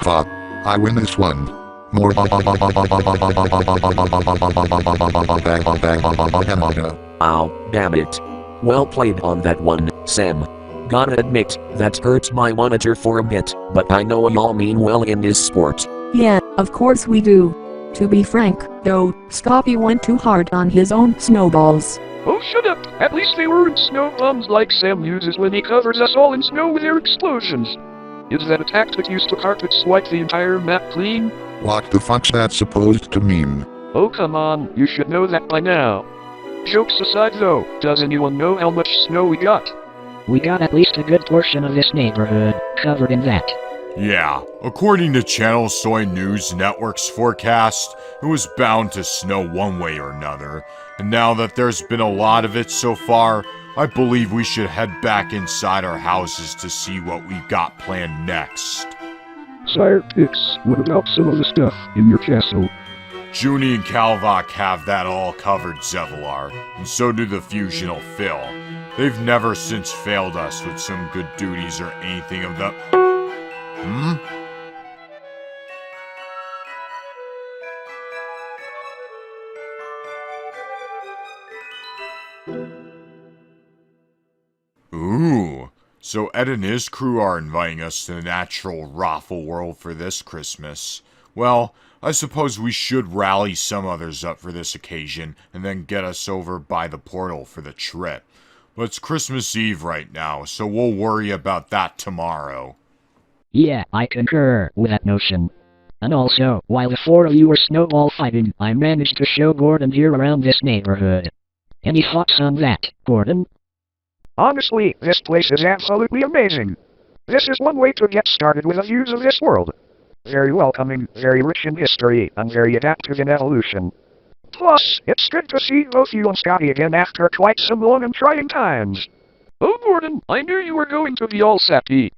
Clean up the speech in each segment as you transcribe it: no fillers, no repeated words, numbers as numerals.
Fuck. I win this one. More. Ow, damn it. Well played on that one, Sam. Gotta admit, that hurts my monitor for a bit, but I know y'all mean well in this sport. Yeah, of course we do. To be frank, though, Scoppy went too hard on his own snowballs. Oh, shut up! At least they weren't snow bombs like Sam uses when he covers us all in snow with their explosions. Is that a tactic used to carpet swipe the entire map clean? What the fuck's that supposed to mean? Oh come on, you should know that by now. Jokes aside though, does anyone know how much snow we got? We got at least a good portion of this neighborhood covered in that. Yeah, according to Channel Soy News Network's forecast, it was bound to snow one way or another, and now that there's been a lot of it so far, I believe we should head back inside our houses to see what we've got planned next. Sire Pix, what about some of the stuff in your castle? Junie and Kalvok have that all covered, Zevalar, and so do the Fusional Phil. They've never since failed us with some good duties or anything of the... Ooh, so Ed and his crew are inviting us to the natural raffle world for this Christmas. Well, I suppose we should rally some others up for this occasion and then get us over by the portal for the trip. But it's Christmas Eve right now, so we'll worry about that tomorrow. Yeah, I concur with that notion. And also, while the four of you were snowball fighting, I managed to show Gordon here around this neighborhood. Any thoughts on that, Gordon? Honestly, this place is absolutely amazing. This is one way to get started with the views of this world. Very welcoming, very rich in history, and very adaptive in evolution. Plus, it's good to see both you and Scotty again after quite some long and trying times. Oh, Gordon, I knew you were going to be all sappy.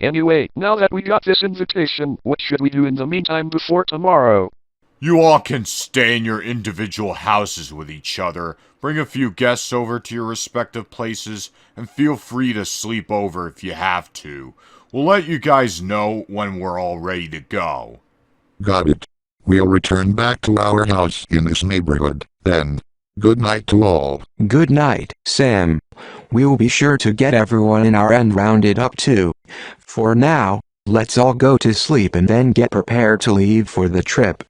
Anyway, now that we got this invitation, what should we do in the meantime before tomorrow? You all can stay in your individual houses with each other, bring a few guests over to your respective places, and feel free to sleep over if you have to. We'll let you guys know when we're all ready to go. Got it. We'll return back to our house in this neighborhood, then. Good night to all. Good night, Sam. We'll be sure to get everyone in our end rounded up too. For now, let's all go to sleep and then get prepared to leave for the trip.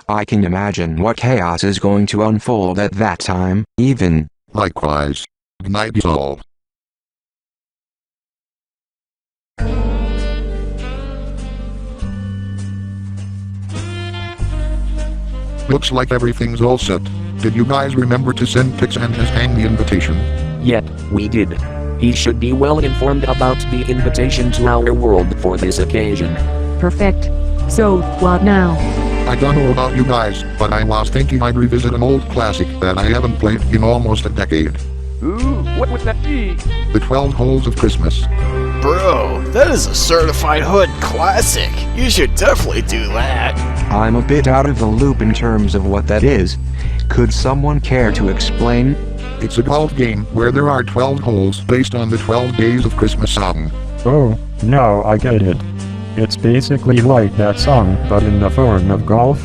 I can imagine what chaos is going to unfold at that time, even. Likewise. Good night all. Looks like everything's all set. Did you guys remember to send Pix and his gang the invitation? Yep, we did. He should be well informed about the invitation to our world for this occasion. Perfect. So, what now? I don't know about you guys, but I was thinking I'd revisit an old classic that I haven't played in almost a decade. Ooh, what would that be? The 12 Holes of Christmas. Bro, that is a certified hood classic. You should definitely do that. I'm a bit out of the loop in terms of what that is. Could someone care to explain? It's a golf game where there are 12 holes based on the 12 days of Christmas song. Oh, now I get it. It's basically like that song, but in the form of golf.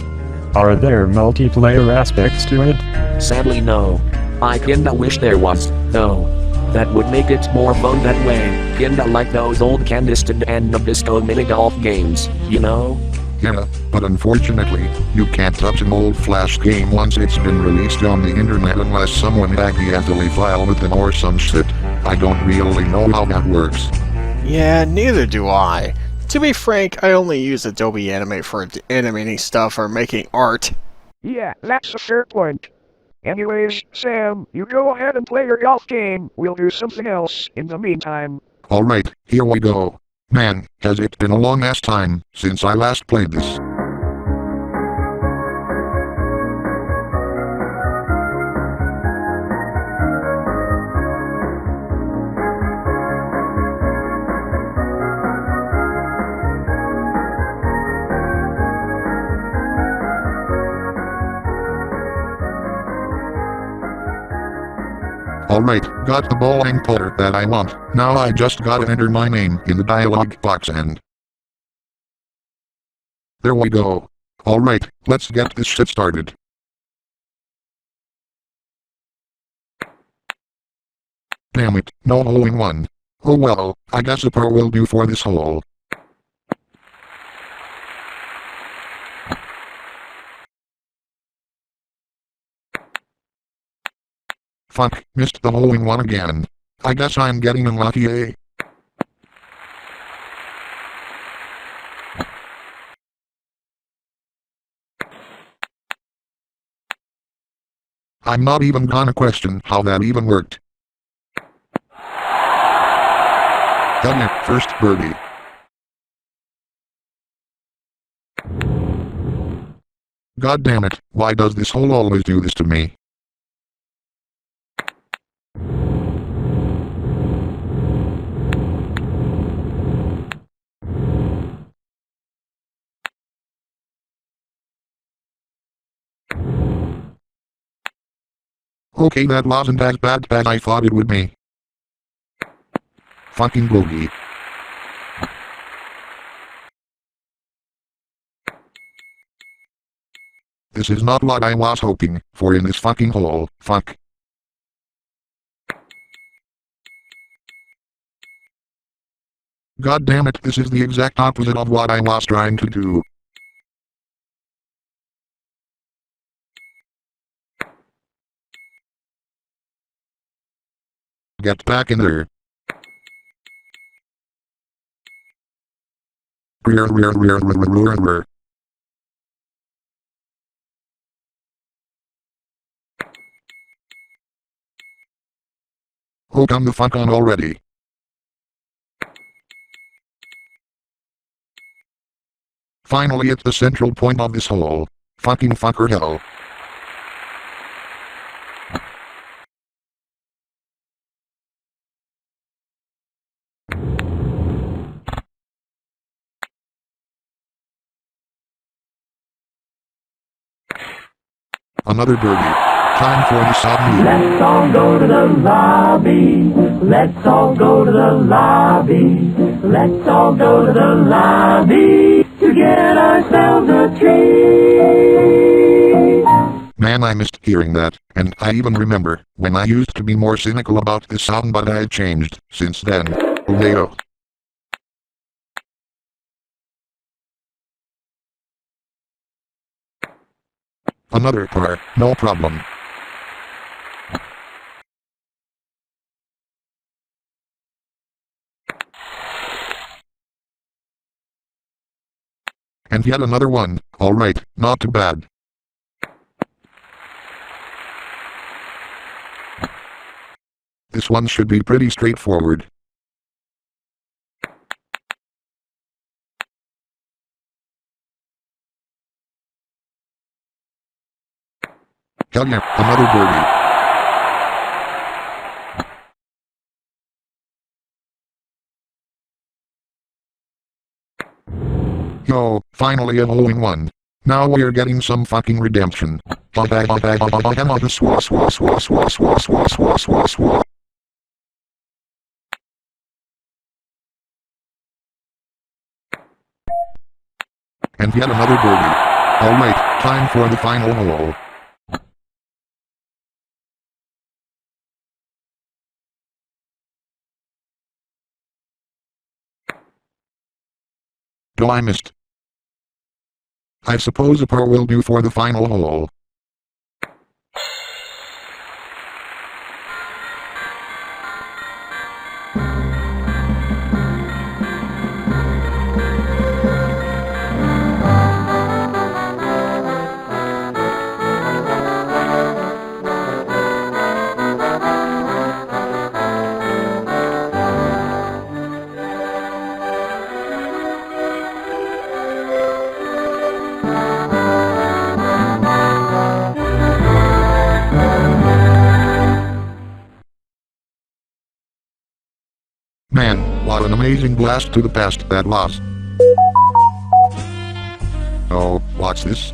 Are there multiplayer aspects to it? Sadly no. I kinda wish there was, though. That would make it more fun that way, kinda like those old Candestin and Nabisco mini-golf games, you know? Yeah, but unfortunately, you can't touch an old Flash game once it's been released on the internet unless someone accidentally filed with them or some shit. I don't really know how that works. Yeah, neither do I. To be frank, I only use Adobe Animate for animating stuff or making art. Yeah, that's a fair point. Anyways, Sam, you go ahead and play your golf game. We'll do something else in the meantime. Alright, here we go. Man, has it been a long ass time since I last played this. Alright, got the bowling puller that I want. Now I just gotta enter my name in the dialog box and... there we go. Alright, let's get this shit started. Damn it, no hole in one. Oh well, I guess a pearl will do for this hole. Fuck, missed the hole in one again. I guess I'm getting unlucky, eh? I'm not even gonna question how that even worked. Hell yeah, first birdie. God damn it, why does this hole always do this to me? Okay, that wasn't as bad as I thought it would be. Fucking bogey. This is not what I was hoping for in this fucking hole. Fuck. God damn it, this is the exact opposite of what I was trying to do. Get back in there. Oh, come the fuck on already. Finally at the central point of this hole. Fucking fucker hell. Another birdie. Time for the sub. Let's all go to the lobby. Let's all go to the lobby. Let's all go to the lobby to get ourselves a treat. Man, I missed hearing that, and I even remember when I used to be more cynical about this song, but I've changed since then. Oh. Another par, no problem. And yet another one. Alright, not too bad. This one should be pretty straightforward. Hell yeah, another birdie. Yo, finally a hole in one. Now we're getting some fucking redemption. And yet another birdie. Alright, time for the final hole. Oh, I missed. I suppose a par will do for the final hole. Man, what an amazing blast to the past that was. Oh, what's this?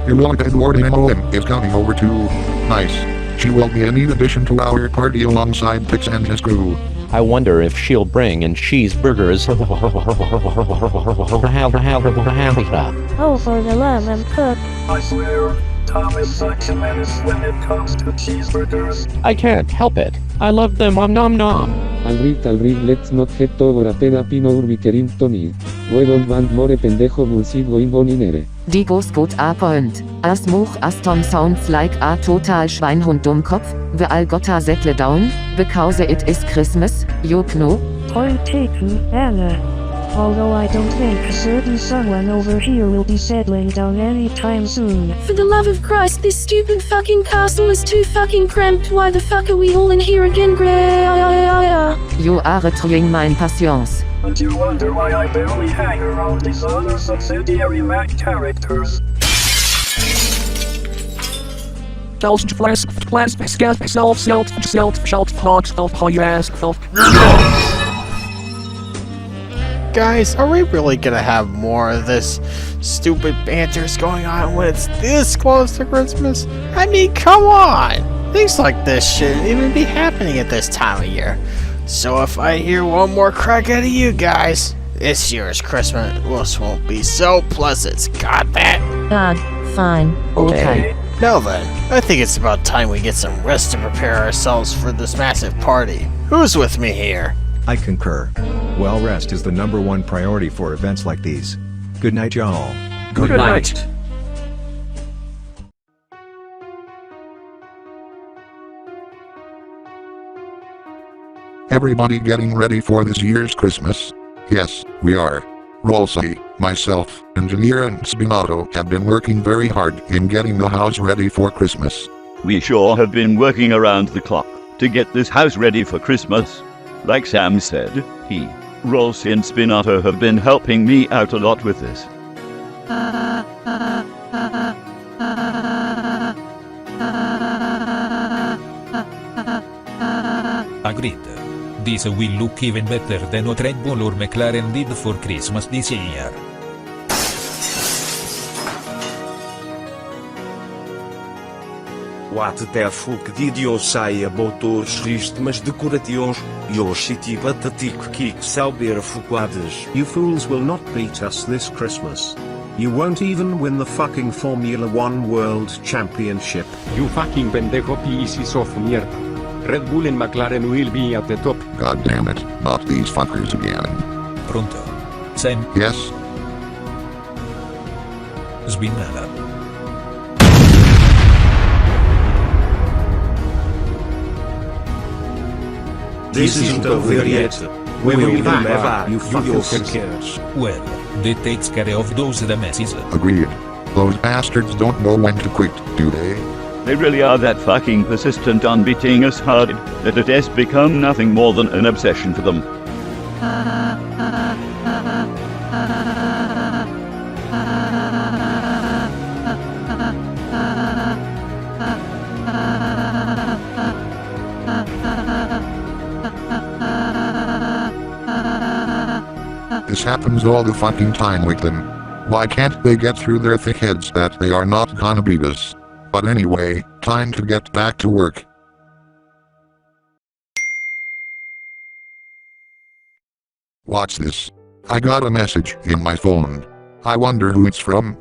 Heroic Edward MOM is coming over too. Nice. She will be a neat addition to our party alongside Pix and his crew. I wonder if she'll bring in cheeseburgers. Oh, for the love of cook. I swear, Tom is such a menace when it comes to cheeseburgers. I can't help it. I love them nom nom. Alright, let's not get over a pena pino urbikerim toni. We don't want more pendejo bullshit going on in here. Die goes good a point. As much as Tom sounds like a total Schweinhund Dummkopf, we all gotta settle down, because it is Christmas, you know? Point taken, Anna. Although I don't think a certain someone over here will be settling down anytime soon. For the love of Christ, this stupid fucking castle is too fucking cramped. Why the fuck are we all in here again? You are trying my patience. And you wonder why I barely hang around these other subsidiary Mac characters. Guys, are we really gonna have more of this stupid banters going on when it's this close to Christmas? I mean, come on! Things like this shouldn't even be happening at this time of year. So if I hear one more crack out of you guys, this year's Christmas won't be so pleasant. Got that? God, fine, okay. Now then, I think it's about time we get some rest to prepare ourselves for this massive party. Who's with me here? I concur. Well, rest is the #1 priority for events like these. Good night, y'all. Good night. Everybody getting ready for this year's Christmas? Yes, we are. Rolsey, myself, Engineer and Spinato have been working very hard in getting the house ready for Christmas. We sure have been working around the clock to get this house ready for Christmas. Like Sam said, he, Rolsey and Spinato have been helping me out a lot with this. Agreed. This will look even better than what Red Bull or McLaren did for Christmas this year. What the fuck did you say about those Christmas decorations? Your shitty pathetic kicks are fugadas. You fools will not beat us this Christmas. You won't even win the fucking Formula 1 World Championship. You fucking pendejo pieces of mierda. Red Bull and McLaren will be at the top. God damn it, not these fuckers again. Pronto. Sam? Yes? Spinato. This isn't over yet. We will be back, you fuckers. Well, that takes care of those messes. Agreed. Those bastards don't know when to quit, do they? They really are that fucking persistent on beating us hard that it has become nothing more than an obsession for them. This happens all the fucking time with them. Why can't they get through their thick heads that they are not gonna beat us? But anyway, time to get back to work. Watch this. I got a message in my phone. I wonder who it's from.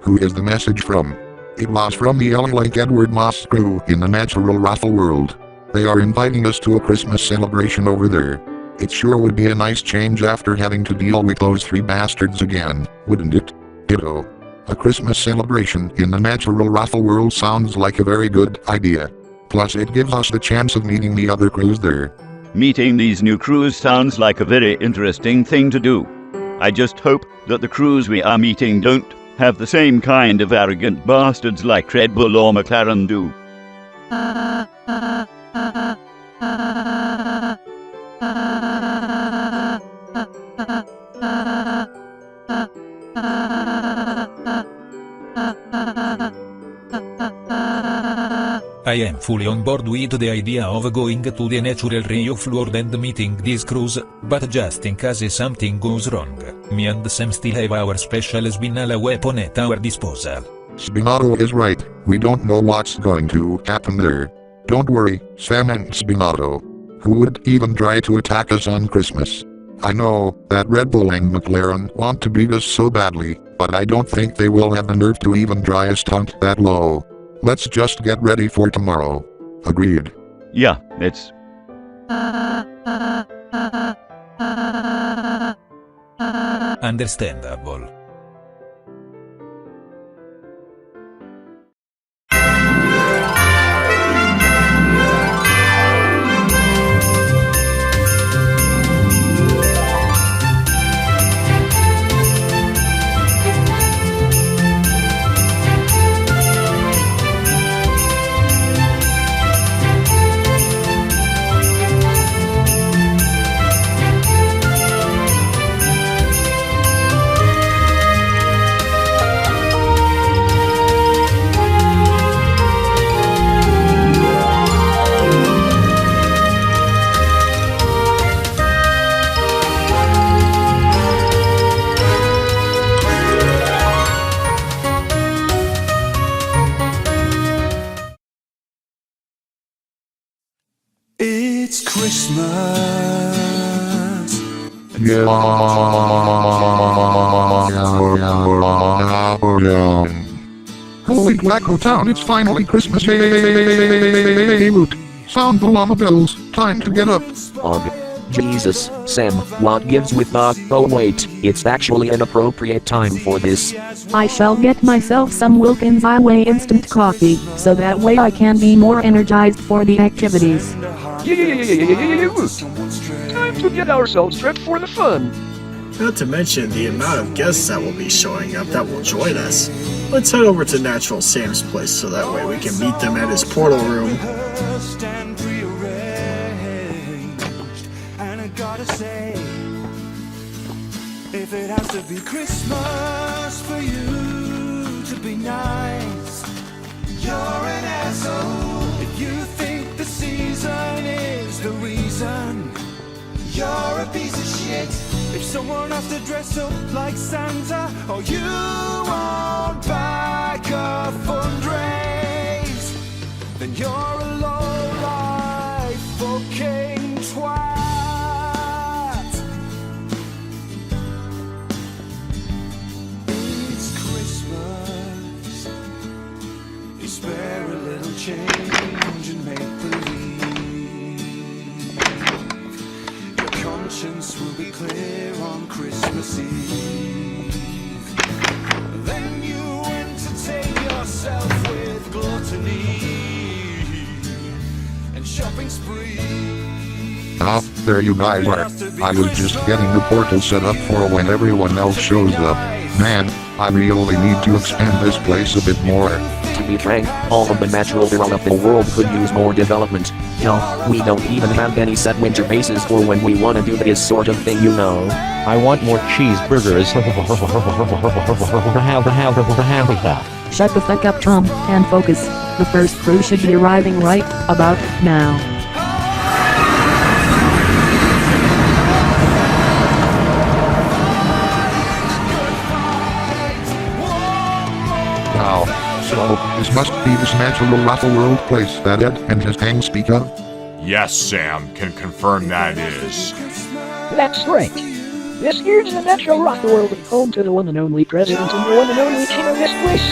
Who is the message from? It was from the Like Edward Moss crew in the Natural Raffle World. They are inviting us to a Christmas celebration over there. It sure would be a nice change after having to deal with those three bastards again, wouldn't it? Ditto. A Christmas celebration in the Natural Raffle World sounds like a very good idea. Plus it gives us the chance of meeting the other crews there. Meeting these new crews sounds like a very interesting thing to do. I just hope that the crews we are meeting don't have the same kind of arrogant bastards like Red Bull or McLaren do. I am fully on board with the idea of going to the natural reef world and meeting these crews, but just in case something goes wrong, me and Sam still have our special Spinala weapon at our disposal. Spinato is right, we don't know what's going to happen there. Don't worry, Sam and Spinato. Who would even try to attack us on Christmas? I know that Red Bull and McLaren want to beat us so badly, but I don't think they will have the nerve to even try a stunt that low. Let's just get ready for tomorrow. Agreed. Yeah, it's... Understandable. It's Christmas. Yeah. Holy Blacko Town, it's finally Christmas. Hey, Root. Sound the llama bells. Time to get up. Jesus, Sam, what gives with the... Oh wait, it's actually an appropriate time for this. I shall get myself some Wilkins Highway instant coffee, so that way I can be more energized for the activities. Time to get ourselves prepped for the fun. Not to mention the amount of guests that will be showing up that will join us. Let's head over to Natural Sam's place so that way we can meet them at his portal room. Gotta say, if it has to be Christmas for you to be nice, you're an asshole. If you think the season is the reason, you're a piece of shit. If someone has to dress up like Santa, or you won't back a fundraise, then you're a low-life fucking twat. Spare a little change and make believe your conscience will be clear on Christmas Eve. Then you entertain yourself with gluttony and shopping spree. Ah, there you guys are. I was just getting the portal set up for when everyone else shows up. Man, I really need to expand this place a bit more. To be frank, all of the natural developing world could use more development. Hell, we don't even have any set winter bases for when we want to do this sort of thing, you know. I want more cheeseburgers. Shut the fuck up, Tom, and focus. The first crew should be arriving right about now. Wow. So, this must be this natural raffle world place that Ed and his gang speak of? Yes, Sam, can confirm that is. That's right. This here's the natural raffle world, home to the one and only president and the one and only king of this place.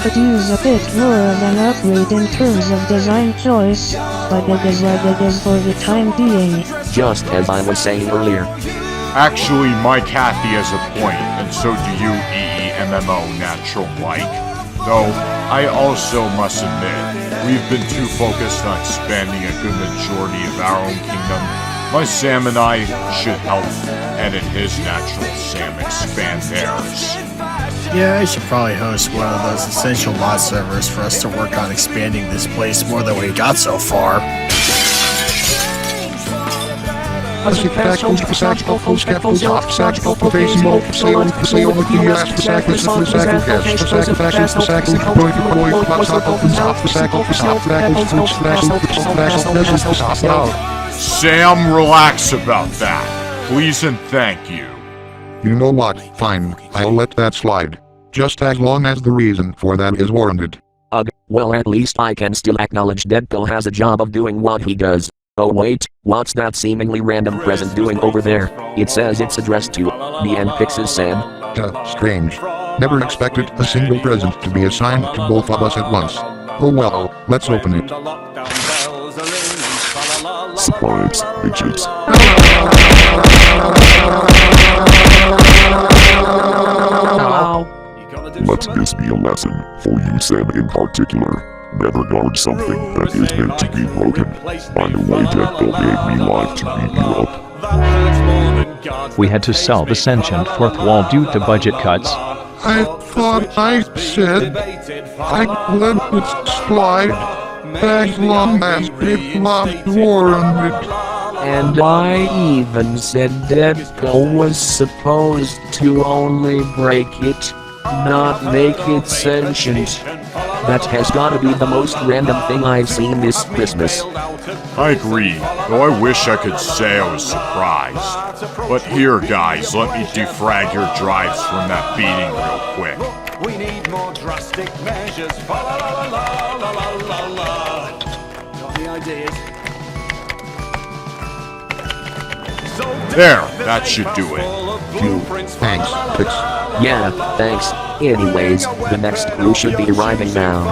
Could use a bit more of an upgrade in terms of design choice, but it is what it is for the time being. Just as I was saying earlier. Actually, my Kathy has a point, and so do you, EEMMO Natural Like. Though, I also must admit, we've been too focused on expanding a good majority of our own kingdom. My Sam and I should help Ed and his Natural Sam expand theirs. Yeah, I should probably host one of those essential mod servers for us to work on expanding this place more than we got so far. Pacificals, Passagical, Postcapitals, Passagical, Potasimal, Passagical, Passagical, Passagical, Passagical, Passagical, Sam, relax about that. Please and thank you. You know what? Fine, I'll let that slide. Just as long as the reason for that is warranted. Ugh, well at least I can still acknowledge Deadpool has a job of doing what he does. Oh wait, what's that seemingly random present doing over there? It says it's addressed to me and Pix's Sam. Strange. Never expected a single present to be assigned to both of us at once. Oh well, let's open it. Surprise, bitches. Let this be a lesson for you, Sam, in particular. Never guard something that is meant to be broken. By the way, Deadpool gave me life to beat you up. We had to sell the sentient fourth wall due to budget cuts. I thought I said I'd let it slide as long as it was warranted. And I even said Deadpool was supposed to only break it, not make it sentient. That has gotta be the most random thing I've seen this Christmas. I agree, though I wish I could say I was surprised. But here, guys, let me defrag your drives from that beating real quick. We need more drastic measures. La la la la la la la. Got the ideas? There, that should do it. Thanks, Pix. Yeah, thanks. Anyways, the next clue should be arriving now.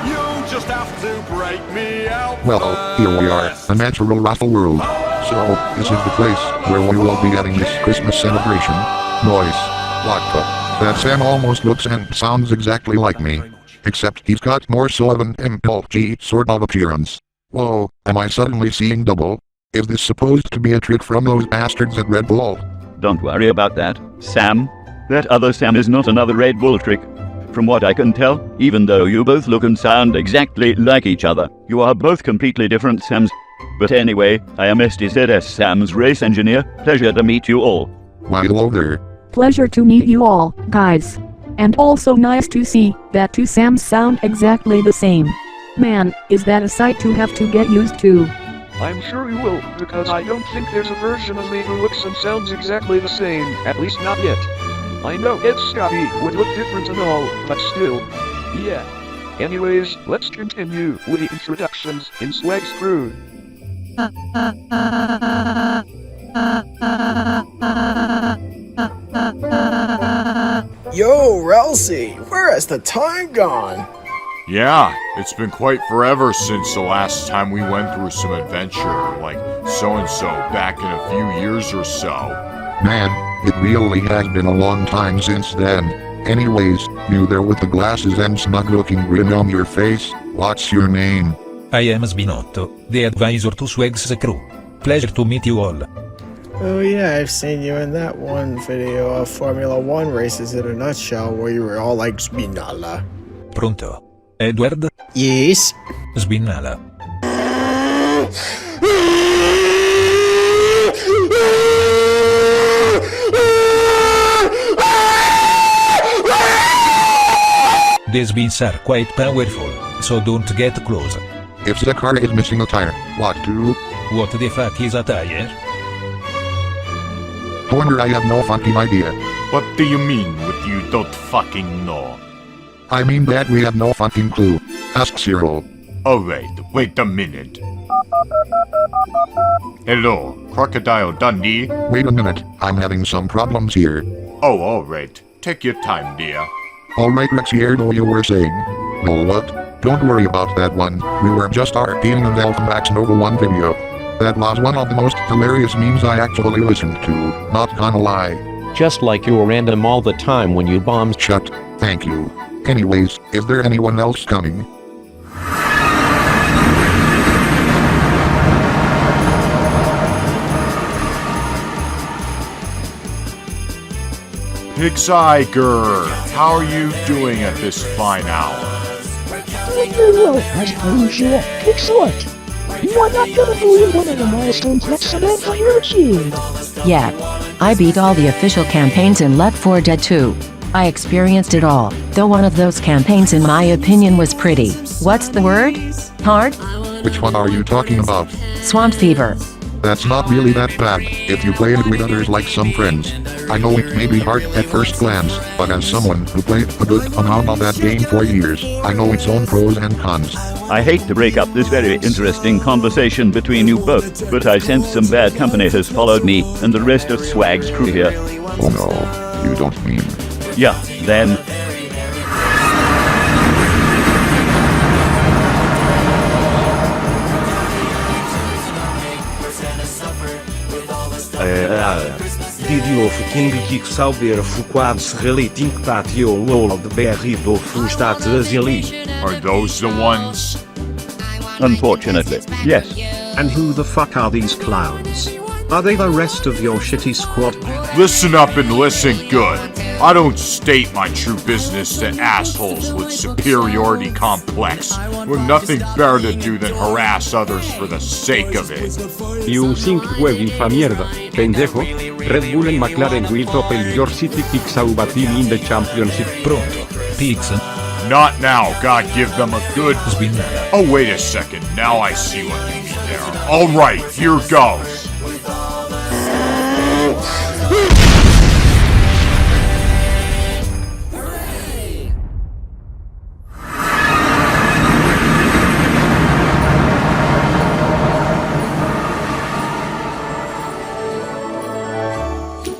You just have to break me out. Well, here we are, a natural raffle world. So, this is the place where we will be having this Christmas celebration. Noise. What the? That Sam almost looks and sounds exactly like me. Except he's got more so of an MLG sort of appearance. Whoa, am I suddenly seeing double? Is this supposed to be a trick from those bastards at Red Bull? Don't worry about that, Sam. That other Sam is not another Red Bull trick. From what I can tell, even though you both look and sound exactly like each other, you are both completely different Sams. But anyway, I am STZS Sam's race engineer. Pleasure to meet you all. Why hello there. Pleasure to meet you all, guys. And also nice to see that two Sams sound exactly the same. Man, is that a sight to have to get used to. I'm sure you will, because I don't think there's a version of me who looks and sounds exactly the same, at least not yet. I know Ed Scotty would look different and all, but still. Yeah. Anyways, let's continue with the introductions in Swag's crew. Yo, Ralsei, where has the time gone? Yeah, it's been quite forever since the last time we went through some adventure, like so-and-so back in a few years or so. Man, it really has been a long time since then. Anyways, you there with the glasses and smug-looking grin on your face, what's your name? I am Sbinotto, the advisor to Swag's crew. Pleasure to meet you all. Oh yeah, I've seen you in that one video of Formula 1 races in a nutshell where you were all like Spinalla. Pronto? Edward? Yes? Spinalla. These beans are quite powerful, so don't get close. If the car is missing a tire, what to? What the fuck is a tire? Wonder I have no fucking idea. What do you mean with you don't fucking know? I mean that we have no fucking clue. Ask Cyril. Alright, wait a minute. Hello, Crocodile Dundee? Wait a minute, I'm having some problems here. Oh, alright. Take your time, dear. Alright, Rexierdo, you were saying. No, what? Don't worry about that one. We were just RPing an Alphabax Nova 1 video. That was one of the most hilarious memes I actually listened to, not gonna lie. Just like you were random all the time when you bombed. Shut. Thank you. Anyways, is there anyone else coming? Pixelart, how are you doing at this fine hour? Very well, as per usual, Pixelart. You are not gonna believe one of the milestones that Samantha here achieved. Yeah. I beat all the official campaigns in Left 4 Dead 2. I experienced it all, though one of those campaigns in my opinion was pretty, what's the word? Hard? Which one are you talking about? Swamp Fever. That's not really that bad, if you play it with others like some friends. I know it may be hard at first glance, but as someone who played a good amount of that game for years, I know its own pros and cons. I hate to break up this very interesting conversation between you both, but I sense some bad company has followed me and the rest of Swag's crew here. Oh no, you don't mean... Yeah, then... Video fucking geek saber fuquad relating that yo lol the berry do frustat Brazili. Are those the ones? Unfortunately, yes. And who the fuck are these clowns? Are they the rest of your shitty squad? Listen up and listen good. I don't state my true business to assholes with superiority complex, with nothing better to do than harass others for the sake of it. You think jueguen fa mierda, pendejo? Red Bull and McLaren will top in your city Pixauba team in the championship. Pronto. Pixel. Not now, God give them a good... Oh, wait a second, now I see what you mean there. Alright, here goes.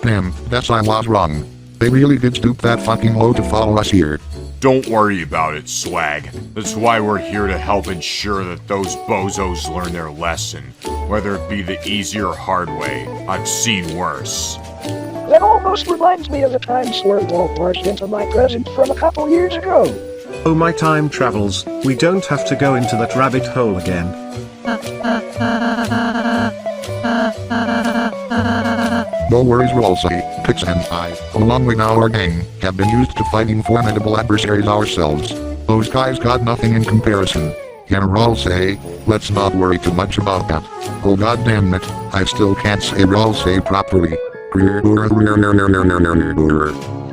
Damn, that's I was wrong. They really did stoop that fucking low to follow us here. Don't worry about it, Swag. That's why we're here to help ensure that those bozos learn their lesson, whether it be the easy or hard way. I've seen worse. That almost reminds me of the time Swerve barged into my present from a couple years ago. Oh my time travels, we don't have to go into that rabbit hole again. No worries, Rolsey. Pix and I, along with our gang, have been used to fighting formidable adversaries ourselves. Those guys got nothing in comparison. Can Rolsey, let's not worry too much about that. Oh god damn it, I still can't say Rolsey properly.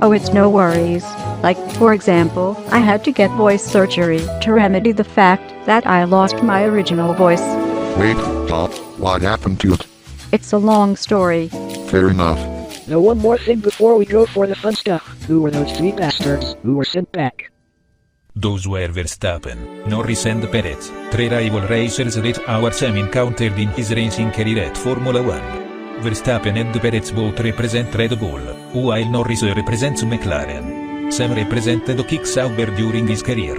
Oh, it's no worries. Like, for example, I had to get voice surgery to remedy the fact that I lost my original voice. Wait, what happened to it? It's a long story. Fair enough. Now one more thing before we go for the fun stuff. Who were those three bastards who were sent back? Those were Verstappen, Norris and Perez, three rival racers that our Sam encountered in his racing career at Formula 1. Verstappen and Perez both represent Red Bull, while Norris represents McLaren. Sam represented Kick Sauber during his career.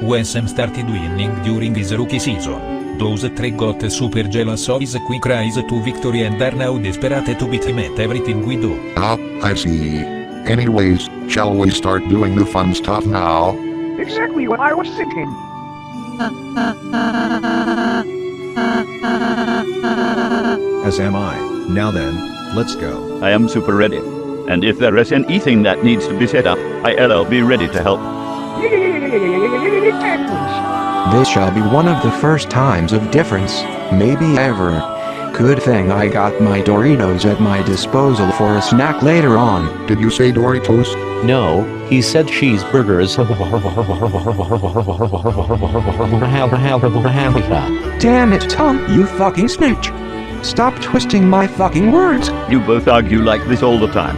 When Sam started winning during his rookie season, those three got super jealous of his quick rise to victory and are now desperate to beat him at everything we do. Ah, I see. Anyways, shall we start doing the fun stuff now? Exactly what I was thinking. As am I. Now then, let's go. I am super ready. And if there is anything that needs to be set up, I'll be ready to help. This shall be one of the first times of difference, maybe ever. Good thing I got my Doritos at my disposal for a snack later on. Did you say Doritos? No, he said cheeseburgers. Damn it, Tom, you fucking snitch. Stop twisting my fucking words. You both argue like this all the time.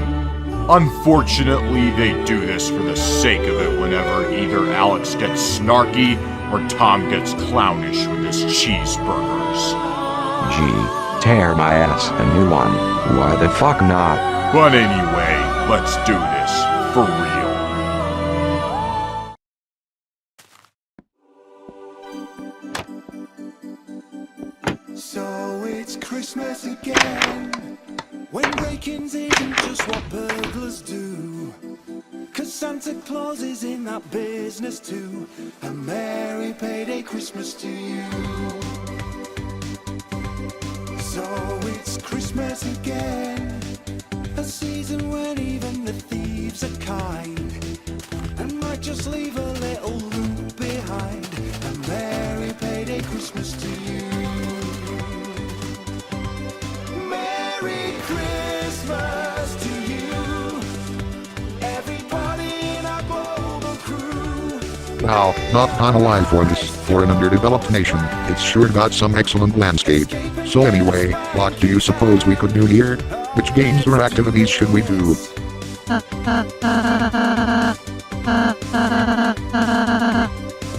Unfortunately, they do this for the sake of it whenever either Alex gets snarky or Tom gets clownish with his cheeseburgers. Gee, tear my ass a new one. Why the fuck not? But anyway, let's do this, for real. So it's Christmas again, when break-ins isn't just what burglars do. 'Cause Santa Claus is in that business too. A merry payday Christmas to you. So it's Christmas again, a season when even the thieves are kind, and might just leave a little loot behind. Wow, not alive for this. For an underdeveloped nation, it's sure got some excellent landscape. So anyway, what do you suppose we could do here? Which games or activities should we do?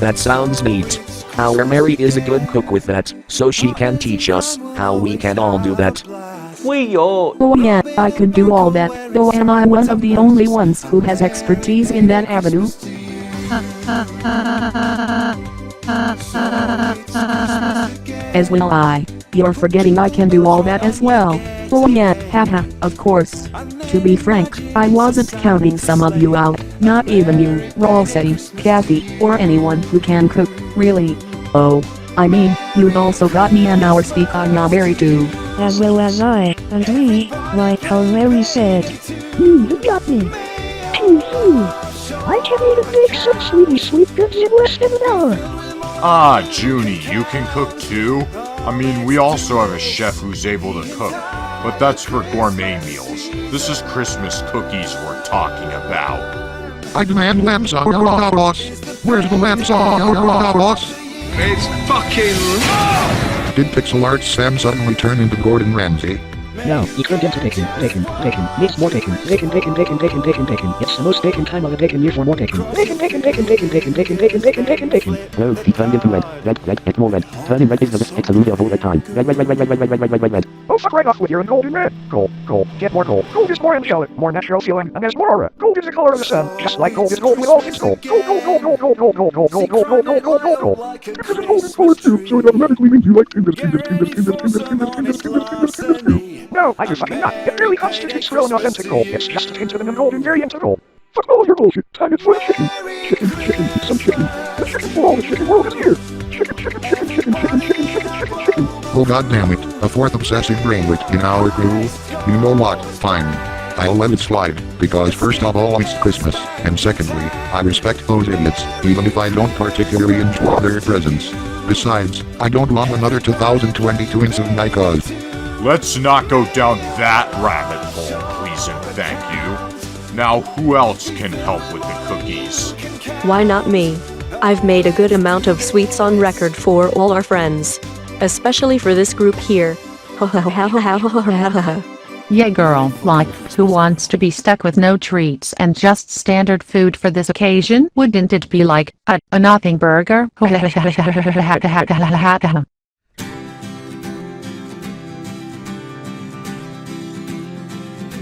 That sounds neat. Our Mary is a good cook with that, so she can teach us how we can all do that. Oh yeah, I could do all that, though am I one of the only ones who has expertise in that avenue? As will I. You're forgetting I can do all that as well. Oh yeah, haha, of course. To be frank, I wasn't counting some of you out, not even you, Ralsei, Kathy, or anyone who can cook, really. Oh, I mean, you've also got me and our speak on Mary too. As well as I, and me, like how Mary said. You got me. I can even make some sweet goods in less than an hour. Ah, Junie, you can cook too? I mean, we also have a chef who's able to cook, but that's for gourmet meals. This is Christmas cookies we're talking about. I demand lamb sauce. Where's the lamb sauce? It's fucking Did Pixelart's Sam suddenly turn into Gordon Ramsay? No, he turned into bacon. Needs more bacon. Bacon. It's the most bacon time of the bacon year for more bacon. Bacon. No, he turned into red. Red, more red. Turning red is the best pixel of all the time. Red. Oh, fuck right off with your golden red. Gold. Get more gold. Gold is more angelic, more natural feeling, and has more aura. Gold is the color of the sun, just like gold is gold with all things gold. Gold. Because it's gold is colored too, so it automatically means you like Kinders. No, I do fucking not. It really constitutes real and authentic gold. It's just a hint of the golden variant of gold. Fuck all your bullshit. Time is for the chicken. Chicken, some chicken. The chicken for all the chicken world is here. Chicken. Oh god damn it, a fourth obsessive brainlet in our crew. You know what, fine. I'll let it slide, because first of all it's Christmas, and secondly, I respect those idiots, even if I don't particularly enjoy their presents. Besides, I don't want another 2022 incident I caused. Let's not go down that rabbit hole, please and thank you. Now, who else can help with the cookies? Why not me? I've made a good amount of sweets on record for all our friends. Especially for this group here. Yeah girl, like, who wants to be stuck with no treats and just standard food for this occasion? Wouldn't it be like, a nothing burger?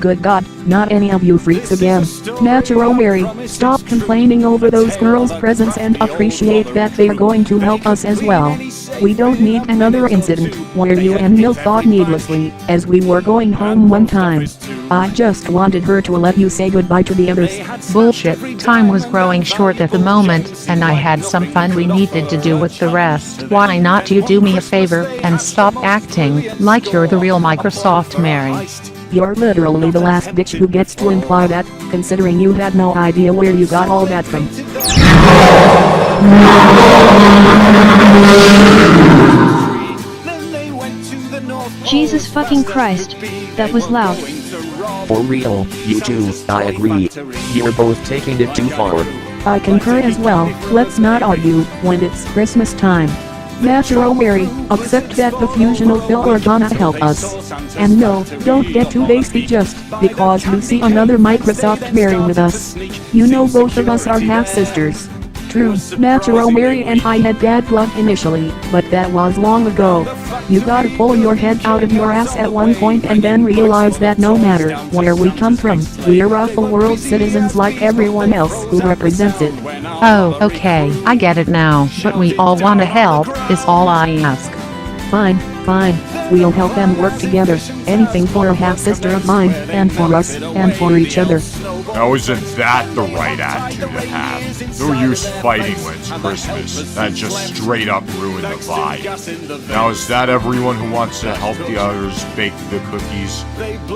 Good God, not any of you freaks again. Natural Mary, stop complaining over those girls' presents and appreciate that they're going to help us as well. We don't need another incident where you and Neil fought needlessly as we were going home one time. I just wanted her to let you say goodbye to the others. Bullshit, time was growing short at the moment, and I had some fun we needed to do with the rest. Why not you do me a favor and stop acting like you're the real Microsoft Mary? You're literally the last bitch who gets to imply that, considering you had no idea where you got all that from. Jesus fucking Christ. That was loud. For real, you two, I agree. You're both taking it too far. I concur as well, let's not argue when it's Christmas time. Natural Mary, accept that the fusional Phil are gonna help us. And no, don't get too hasty just because you see another Microsoft Mary with us. You know both of us are half-sisters. True, Natural Mary and I had bad blood initially, but that was long ago. You gotta pull your head out of your ass at one point and then realize that no matter where we come from, we're Raffle World citizens like everyone else who represents it. Oh, okay, I get it now, but we all want to help, is all I ask. Fine, we'll help them work together, anything for a half-sister of mine, and for us, and for each other. Now isn't that the right attitude to have? No use fighting when it's Christmas, that just straight up ruined the vibe. Now is that everyone who wants to help the others bake the cookies?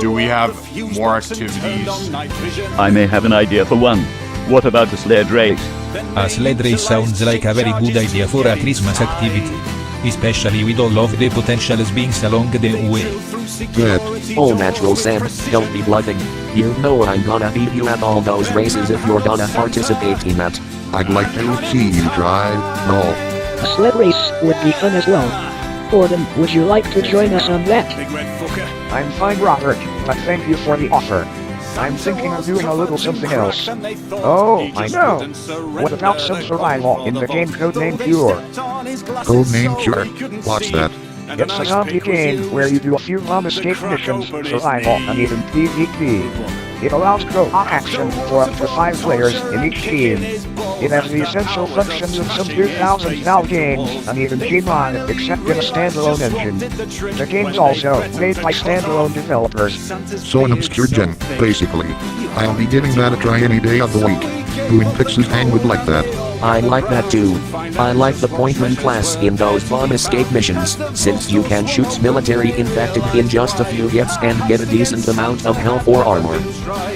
Do we have more activities? I may have an idea for one. What about the sled race? A sled race sounds like a very good idea for a Christmas activity. Especially with all of the potentials being along the way. Good. Oh Natural Sam, don't be bluffing. You know I'm gonna beat you at all those races if you're gonna participate in that. I'd like to see you try, roll. A sled race would be fun as well. Gordon, would you like to join us on that? I'm fine, Robert, but thank you for the offer. I'm thinking of doing a little something else. Oh, I know. What about some survival in the game codenamed Cure? Codename Cure? What's that? It's a zombie game where you do a few bomb escape missions, survival, and even PvP. It allows co-op action for up to 5 players in each team. It has the essential functions of some 2000 Valve games, and even Gmod, except in a standalone engine. The game's also made by standalone developers. So an obscure gem, basically. I'll be giving that a try any day of the week. Who in Pix's hang would like that? I like that too. I like the pointman class in those bomb escape missions, since you can shoot military infected in just a few hits and get a decent amount of health or armor.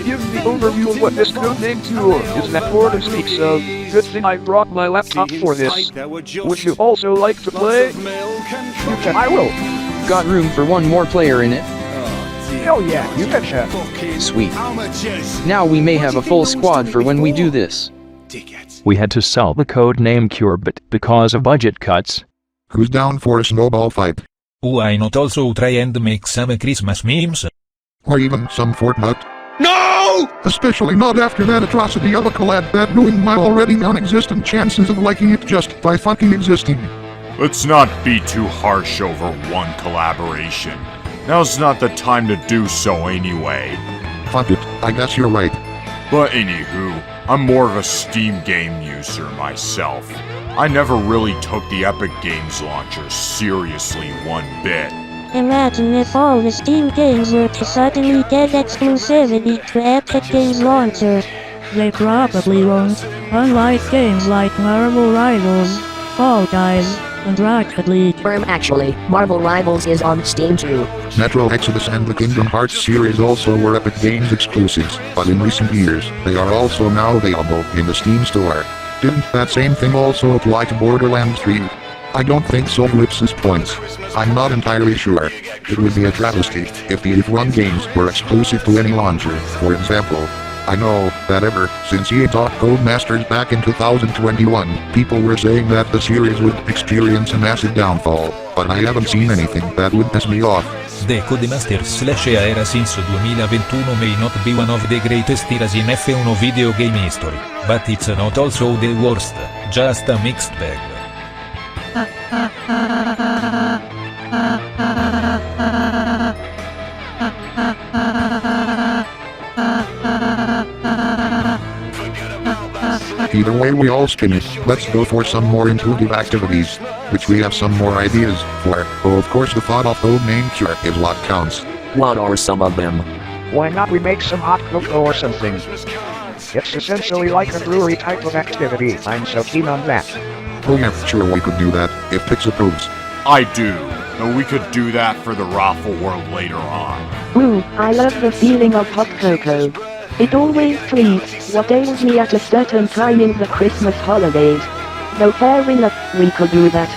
Give the overview of what this codename Cure is that Gordon speaks of. Good thing I brought my laptop for this. Would you also like to play? You can, I will. Got room for one more player in it. Hell yeah, you betcha. Sweet. Now we may have a full squad for when we do this. We had to sell the code name Cure, but because of budget cuts. Who's down for a snowball fight? Why not also try and make some Christmas memes? Or even some Fortnite? No! Especially not after that atrocity of a collab that ruined my already non-existent chances of liking it just by fucking existing. Let's not be too harsh over one collaboration. Now's not the time to do so anyway. Fuck it, I guess you're right. But anywho, I'm more of a Steam game user myself. I never really took the Epic Games launcher seriously one bit. Imagine if all the Steam games were to suddenly get exclusivity to Epic Games launcher. They probably won't, unlike games like Marvel Rivals, Fall Guys, and Rocket League. Actually, Marvel Rivals is on Steam too. Metro Exodus and the Kingdom Hearts series also were Epic Games exclusives, but in recent years, they are also now available in the Steam store. Didn't that same thing also apply to Borderlands 3? I don't think so. Ellipsis points. I'm not entirely sure. It would be a travesty if the If1 games were exclusive to any launcher, for example. I know that ever since EA taught Codemasters back in 2021, people were saying that the series would experience a massive downfall, but I haven't seen anything that would piss me off. The Codemasters/EA era since 2021 may not be one of the greatest eras in F1 video game history, but it's not also the worst, just a mixed bag. Either way we all spin it, let's go for some more intuitive activities, which we have some more ideas for. Oh, of course the thought of codename Cure is what counts. What are some of them? Why not we make some hot cocoa or something? It's essentially like a brewery type of activity. I'm so keen on that. Oh yeah, sure we could do that, if Pix approves. I do, and we could do that for the raffle world later on. Ooh, I love the feeling of hot cocoa. It always treats what ails me at a certain time in the Christmas holidays. No, fair enough, we could do that.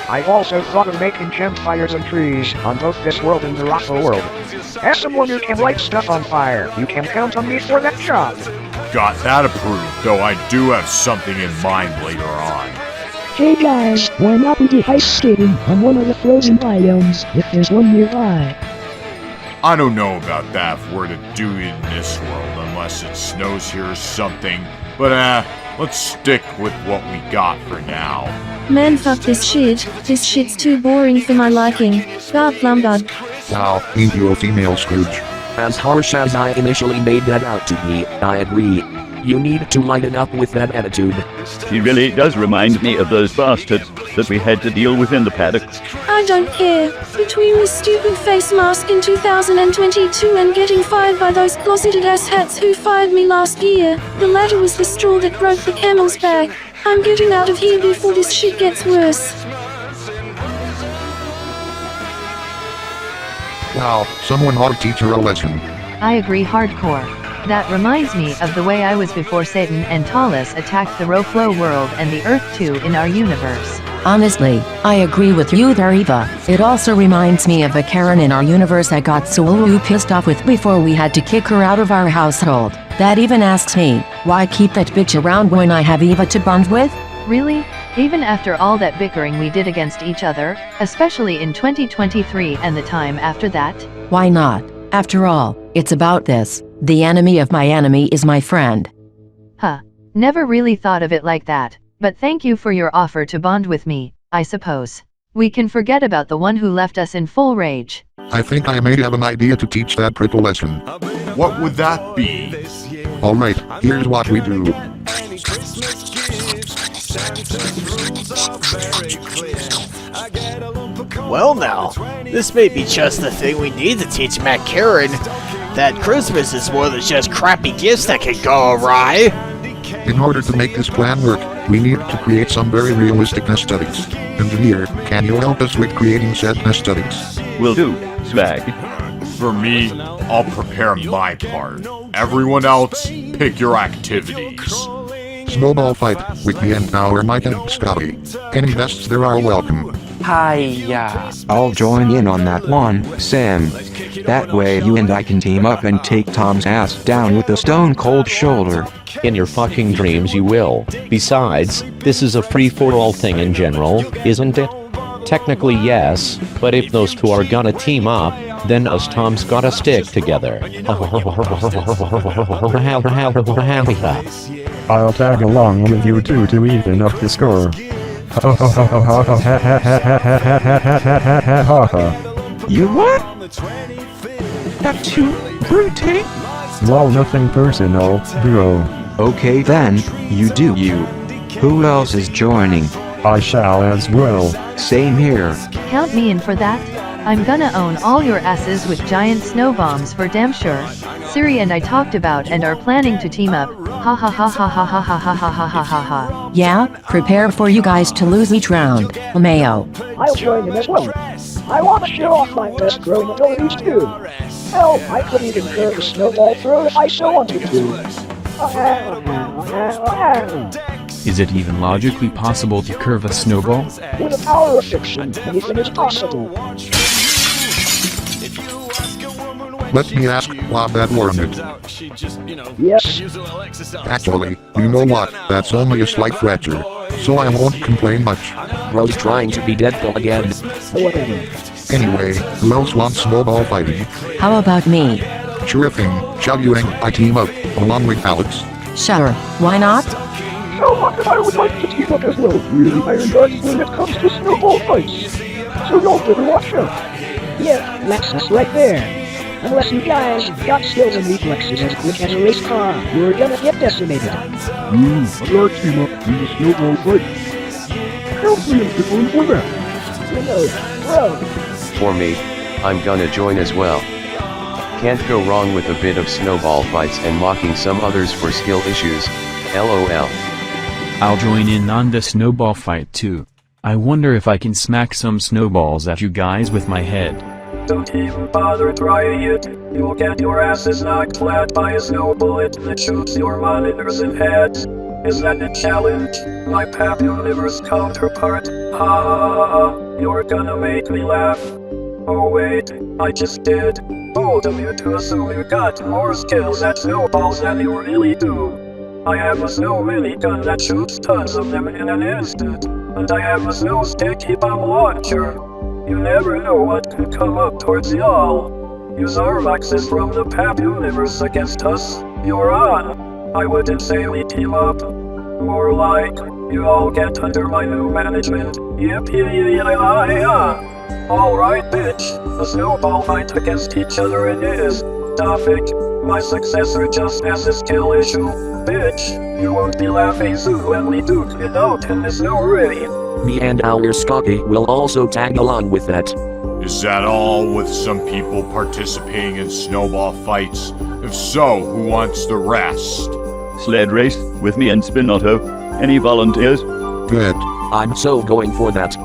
I've also thought of making campfires and trees on both this world and the raffle world. As someone who can light stuff on fire, you can count on me for that job. Got that approved, though I do have something in mind later on. Hey guys, why not we do ice skating on one of the frozen biomes if there's one nearby? I don't know about that if we're to do it in this world unless it snows here or something, but let's stick with what we got for now. Man, fuck this shit. This shit's too boring for my liking. God plumbud. Wow, ain't you a female Scrooge? As harsh as I initially made that out to be, I agree. You need to lighten up with that attitude. She really does remind me of those bastards that we had to deal with in the paddock. I don't care. Between the stupid face mask in 2022 and getting fired by those closeted asshats who fired me last year, the latter was the straw that broke the camel's back. I'm getting out of here before this shit gets worse. Wow, someone ought to teach her a lesson. I agree hardcore. That reminds me of the way I was before Satan and Talos attacked the Roflo world and the Earth 2 in our universe. Honestly, I agree with you there, Eva. It also reminds me of a Karen in our universe I got so pissed off with before we had to kick her out of our household. That even asks me, why keep that bitch around when I have Eva to bond with? Really? Even after all that bickering we did against each other, especially in 2023 and the time after that? Why not? After all, it's about this. The enemy of my enemy is my friend. Huh. Never really thought of it like that. But thank you for your offer to bond with me, I suppose. We can forget about the one who left us in full rage. I think I may have an idea to teach that prickle lesson. What would that be? Alright, here's what we do. Well now, this may be just the thing we need to teach Matt Karen. That Christmas is more than just crappy gifts that can go awry. In order to make this plan work, we need to create some very realistic nest studies. Engineer, can you help us with creating said nest studies? Will do, Swag. For me, I'll prepare my part. Everyone else, pick your activities. Snowball fight with me and our Mike and Scotty. Any guests there are welcome. Hiya. I'll join in on that one, Sam. That way you and I can team up and take Tom's ass down with a stone cold shoulder. In your fucking dreams you will. Besides, this is a free-for-all thing in general, isn't it? Technically yes, but if those two are gonna team up, then us Toms gotta stick together. I'll tag along with you two to even up the score. You what? That too brute? Well, nothing personal, bro. Okay then, you do you. Who else is joining? I shall as well. Same here. Count me in for that. I'm gonna own all your asses with giant snow bombs for damn sure. Siri and I talked about and are planning to team up. Ha ha ha ha ha ha ha ha ha ha ha ha ha. Yeah, prepare for you guys to lose each round. Mayo. I'll join in as well. I want to show off my best throwing abilities too. Hell, I could even curve a snowball throw if I so wanted to. Is it even logically possible to curve a snowball? With the power of fiction, anything is possible. Let me ask, was that warranted? Yes. Actually, you know what, that's only a slight fracture, so I won't complain much. Bro's trying to be Deadpool again. Whatever. Anyway, who else wants snowball fighting? How about me? Sure thing, shall you and I team up, along with Alex? Sure, why not? I would like to team up as well. Really iron guns when it comes to snowball fights. So y'all better watch out. Yeah, that's us right there. Unless you guys got skills and reflexes as quick as a race car, you're gonna get decimated. I'd like to team up in the snowball fight. Help me and get on for that. You know, bro. For me, I'm gonna join as well. Can't go wrong with a bit of snowball fights and mocking some others for skill issues, LOL. I'll join in on the snowball fight too. I wonder if I can smack some snowballs at you guys with my head. Don't even bother trying it. You'll get your asses knocked flat by a snow bullet that shoots your monitors and heads. Is that a challenge? My PAB universe counterpart. You're gonna make me laugh. Oh wait, I just did. Bold of you to assume you got more skills at snowballs than you really do. I have a snow minigun that shoots tons of them in an instant, and I have a snow sticky bomb launcher. You never know what could come up towards y'all. Use Armaxes from the PAB universe against us. You're on. I wouldn't say we team up. More like, you all get under my new management. Yippee-yi-yi-yi-yi-yi. Alright bitch, a snowball fight against each other it is. Topic, my successor just has a skill issue. Bitch, you won't be laughing soon when we duke it out in the snow already. Me and our Scotty will also tag along with that. Is that all, with some people participating in snowball fights? If so, who wants the rest? Sled race, with me and Spinotto. Any volunteers? Good. I'm so going for that.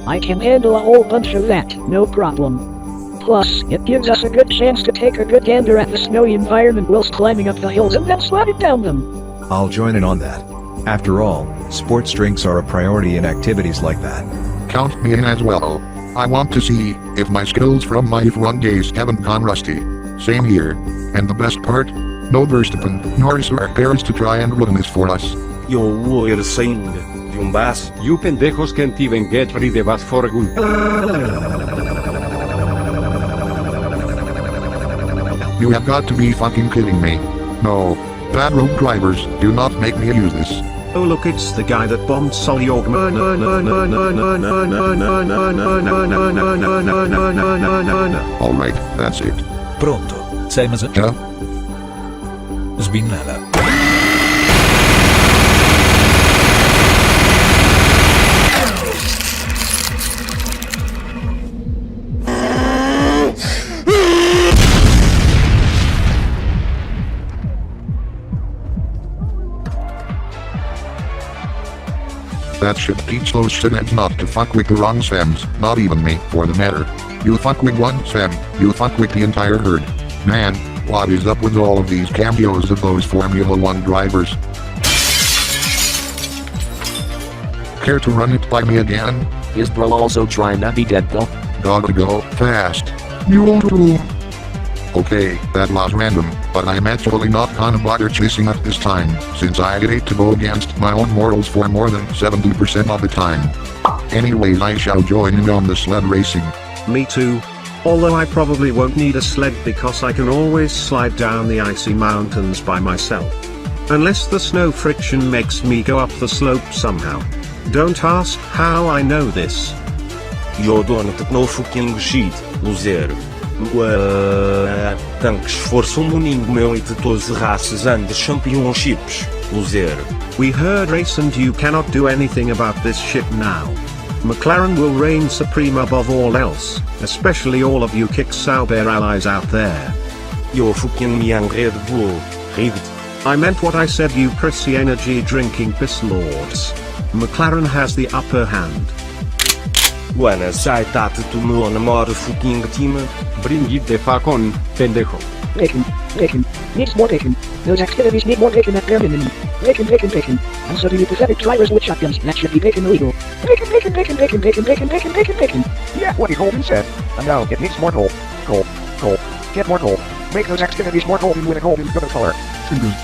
I can handle a whole bunch of that, no problem. Plus, it gives us a good chance to take a good gander at the snowy environment whilst climbing up the hills and then sliding down them. I'll join in on that. After all, sports drinks are a priority in activities like that. Count me in as well. I want to see if my skills from my F1 days haven't gone rusty. Same here. And the best part? No Verstappen, nor is our parents to try and ruin this for us. Yo were saying, Jumbas, you pendejos can't even get rid of us for good. You have got to be fucking kidding me. No. Bad road drivers, do not make me use this. Oh look, it's the guy that bombed Solyog. Alright, that's it. Pronto, sei Già? Svinnala. That should teach those shitheads not to fuck with the wrong Sams, not even me, for the matter. You fuck with one Sam, you fuck with the entire herd. Man, what is up with all of these cameos of those Formula 1 drivers? Care to run it by me again? Is bro also trying to be dead though? Gotta go fast. You won't do. Okay, that was random, but I'm actually not gonna bother chasing it this time, since I hate to go against my own morals for more than 70% of the time. Anyways, I shall join in on the sled racing. Me too. Although I probably won't need a sled because I can always slide down the icy mountains by myself. Unless the snow friction makes me go up the slope somehow. Don't ask how I know this. You don't know fucking shit, loser. Tanques esforço muninho meu e de todas as raças and championships, loser. We heard race and you cannot do anything about this shit now. McLaren will reign supreme above all else, especially all of you kick Sauber allies out there. You're fucking young Red Bull, rigged. I meant what I said, you prissy energy drinking piss lords. McLaren has the upper hand. Buena sai tate tu meu namoro fucking team. Bring it the fuck on, pendejo. Bacon, needs more bacon. Those activities need more bacon at bare minimum. Bacon. And so do you pathetic drivers with shotguns, that should be bacon illegal. Bacon. Yeah, what Golden said. And now it needs more gold. Gold. Get more gold. Make those activities more golden with a golden good color. Kinders.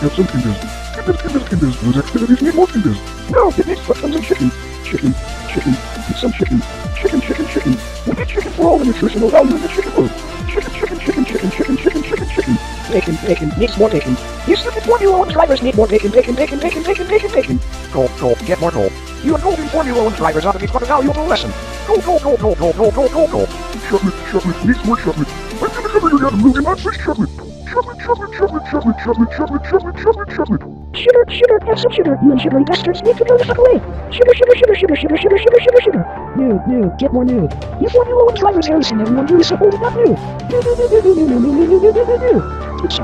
Have some kinders. Kinders. Those activities need more kinders. No, it needs footballs and chicken. Get some chicken. We need chicken for all the nutritional value in the chicken world. Chicken. Bacon. Needs more bacon. You stupid Formula 1 drivers need more bacon. Gold. Get more gold. You and golden Formula 1 drivers ought to be taught a valuable lesson. Gold. Chocolate. Needs more chocolate. I'm gonna cover your young Logan on fish chocolate. Chocolate. Sugar, have some sugar. You and sugary bastards need to go the fuck away. Sugar. New, get more new. You Formula 1 drivers harrison everyone do is holding up new. New. Pizza,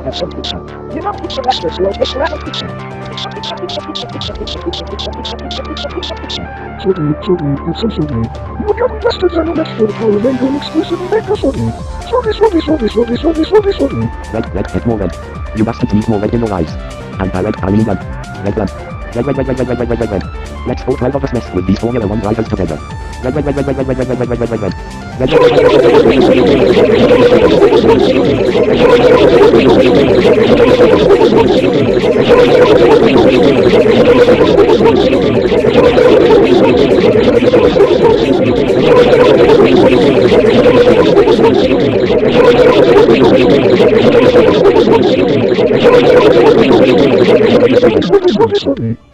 have some pizza. You're not pizza bastards, you're just lack of pizza. Sorbet, have some sorbet. You young bastards are no match for the power of England exclusively make a sorbet. Sorbet. Red, get more red. You bastards need more red in your eyes. Anti-red, I mean red. Red. Let's all 12 of us mess with these Formula 1 drivers together. Red.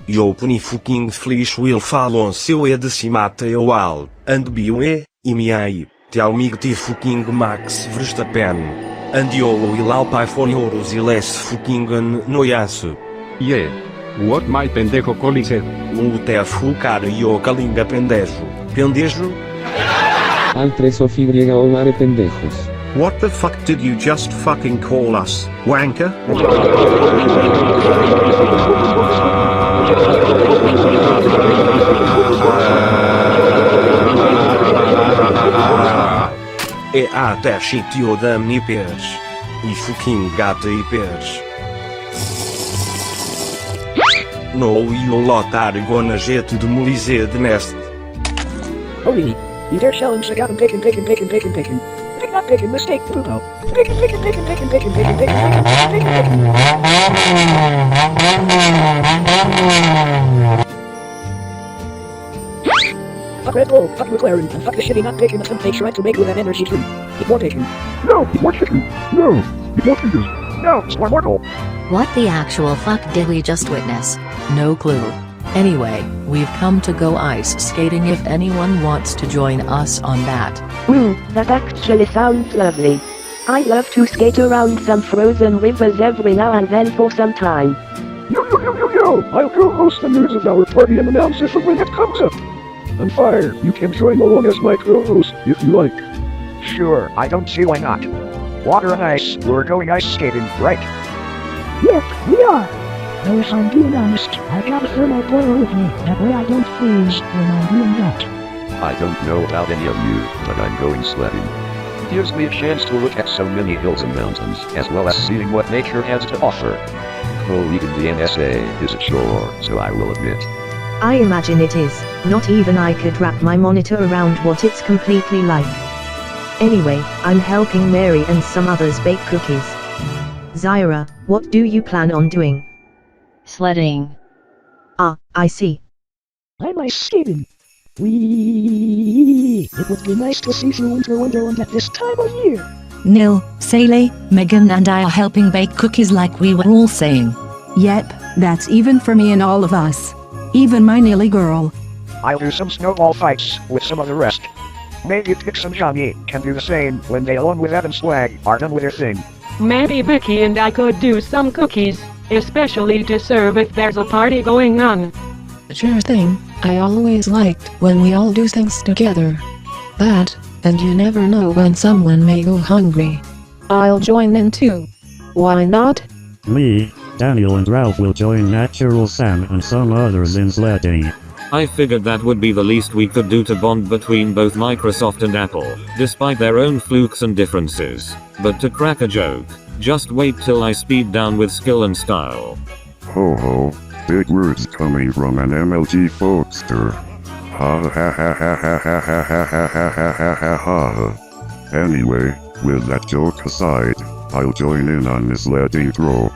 Yo puni fucking flesh will fall on seu e decimate eu al, and bio imiai, tell me te fucking Max Verstappen, and yo will alpai for euros e less fucking noiaço. Yeah. What my pendejo Colin said. Te fucar yo calinga pendejo? Altre sofigriega o mare pendejos. What the fuck did you just fucking call us, wanker? E até shitio da nipers. E fucking gata e pers. No you'll lotar gonna jet de molise de nest. Oh really? You dare challenge the goddamn bacon. Pick not bacon, mistake, Pluto. Bacon. Fuck Red Bull, fuck McLaren, and fuck the shitty not bacon some fake tried to make with an energy drink. Eat more bacon. No, eat more chicken. No, eat more fingers. No, it's more mortal. What the actual fuck did we just witness? No clue. Anyway, we've come to go ice skating if anyone wants to join us on that. That actually sounds lovely. I love to skate around some frozen rivers every now and then for some time. Yo! I'll co-host the news of our party and announce it when it comes up. I'm Fire. You can join along as my co-host if you like. Sure, I don't see why not. Water and ice, we're going ice skating, right? Yes, we are. Though if I'm being honest, I got a thermal boiler with me. That way I don't freeze when I'm doing that. I don't know about any of you, but I'm going sledding. Gives me a chance to look at so many hills and mountains, as well as seeing what nature has to offer. Even the NSA is a chore, so I will admit. I imagine it is. Not even I could wrap my monitor around what it's completely like. Anyway, I'm helping Mary and some others bake cookies. Zyra, what do you plan on doing? Sledding. Ah, I see. I'm ice skating. Wee! It would be nice to see through Winter Wonderland at this time of year. Nil, Sally, Megan and I are helping bake cookies like we were all saying. Yep, that's even for me and all of us. Even my Nilly girl. I'll do some snowball fights with some of the rest. Maybe Pix and Johnny can do the same when they along with Evan Swag are done with their thing. Maybe Vicky and I could do some cookies, especially to serve if there's a party going on. Sure thing, I always liked when we all do things together. That, and you never know when someone may go hungry. I'll join in too. Why not? Me, Daniel and Ralph will join Natural Sam and some others in sledding. I figured that would be the least we could do to bond between both Microsoft and Apple, despite their own flukes and differences. But to crack a joke, just wait till I speed down with skill and style. Ho ho, big words coming from an MLG folkster. Ha ha ha ha ha ha ha ha ha ha ha ha ha. Anyway, with that joke aside, I'll join in on this sledding trope.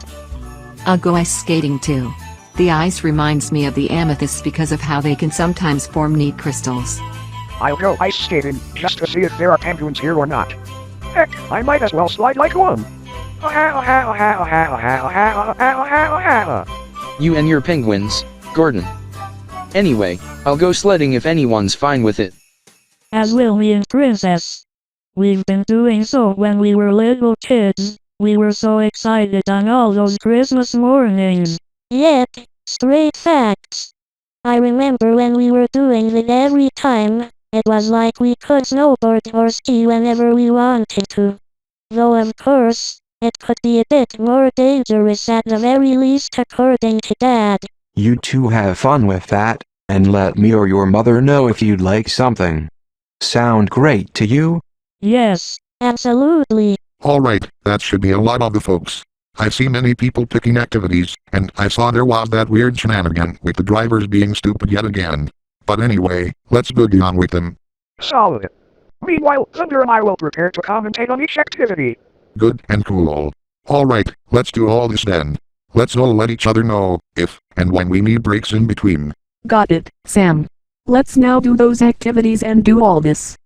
I'll go ice skating too. The ice reminds me of the amethysts because of how they can sometimes form neat crystals. I'll go ice skating just to see if there are penguins here or not. Heck, I might as well slide like one. You and your penguins, Gordon. Anyway, I'll go sledding if anyone's fine with it. As will me and Princess. We've been doing so when we were little kids. We were so excited on all those Christmas mornings. Yep, straight facts. I remember when we were doing it every time, it was like we could snowboard or ski whenever we wanted to. Though of course, it could be a bit more dangerous at the very least according to Dad. You two have fun with that, and let me or your mother know if you'd like something. Sound great to you? Yes, absolutely. Alright, that should be a lot of the folks. I see many people picking activities, and I saw there was that weird shenanigan with the drivers being stupid yet again. But anyway, let's boogie on with them. Solid. Meanwhile, Thunder and I will prepare to commentate on each activity. Good and cool. Alright, let's do all this then. Let's all let each other know if and when we need breaks in between. Got it, Sam. Let's now do those activities and do all this.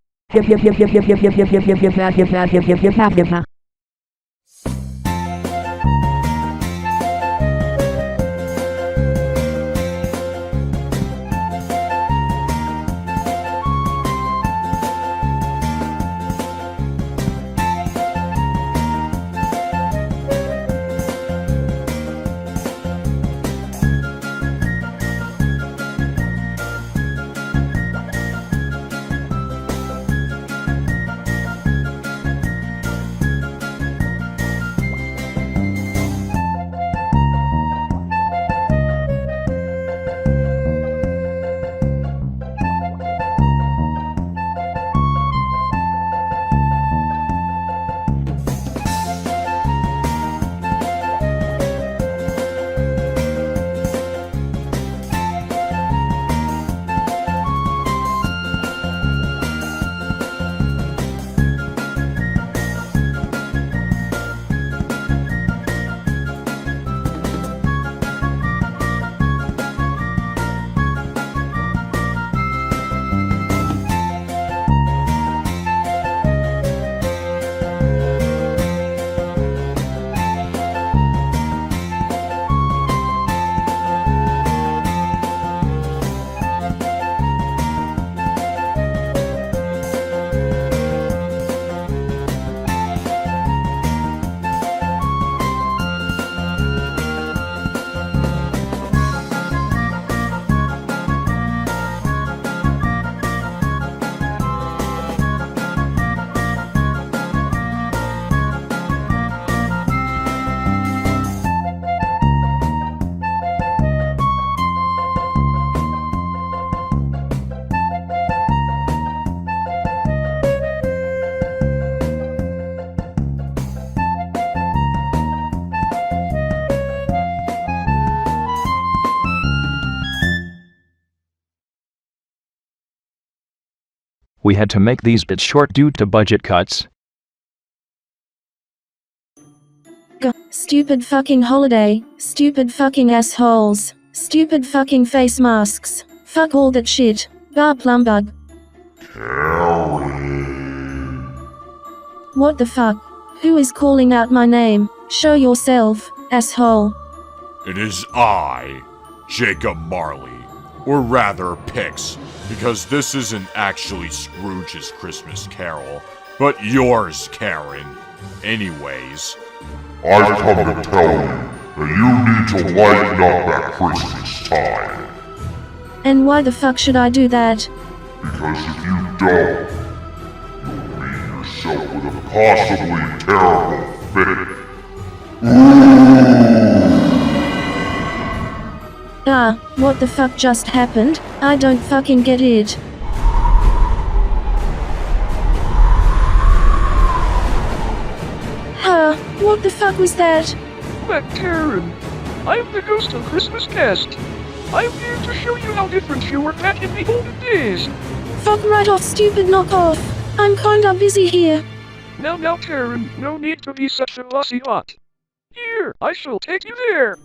We had to make these bits short due to budget cuts. Stupid fucking holiday, stupid fucking assholes, stupid fucking face masks, fuck all that shit, bar plumbug. What the fuck? Who is calling out my name? Show yourself, asshole. It is I, Jacob Marley, or rather Pix, because this isn't actually Scrooge's Christmas Carol, but yours, Karen. Anyways, I've come to tell you that you need to lighten up at Christmas time. And why the fuck should I do that? Because if you don't, you'll meet yourself with a possibly terrible fate. What the fuck just happened? I don't fucking get it. What the fuck was that? But Karen, I'm the ghost of Christmas Cast. I'm here to show you how different you were back in the olden days. Fuck right off, stupid knockoff. I'm kinda busy here. Now Karen, no need to be such a lossy lot. Here, I shall take you there.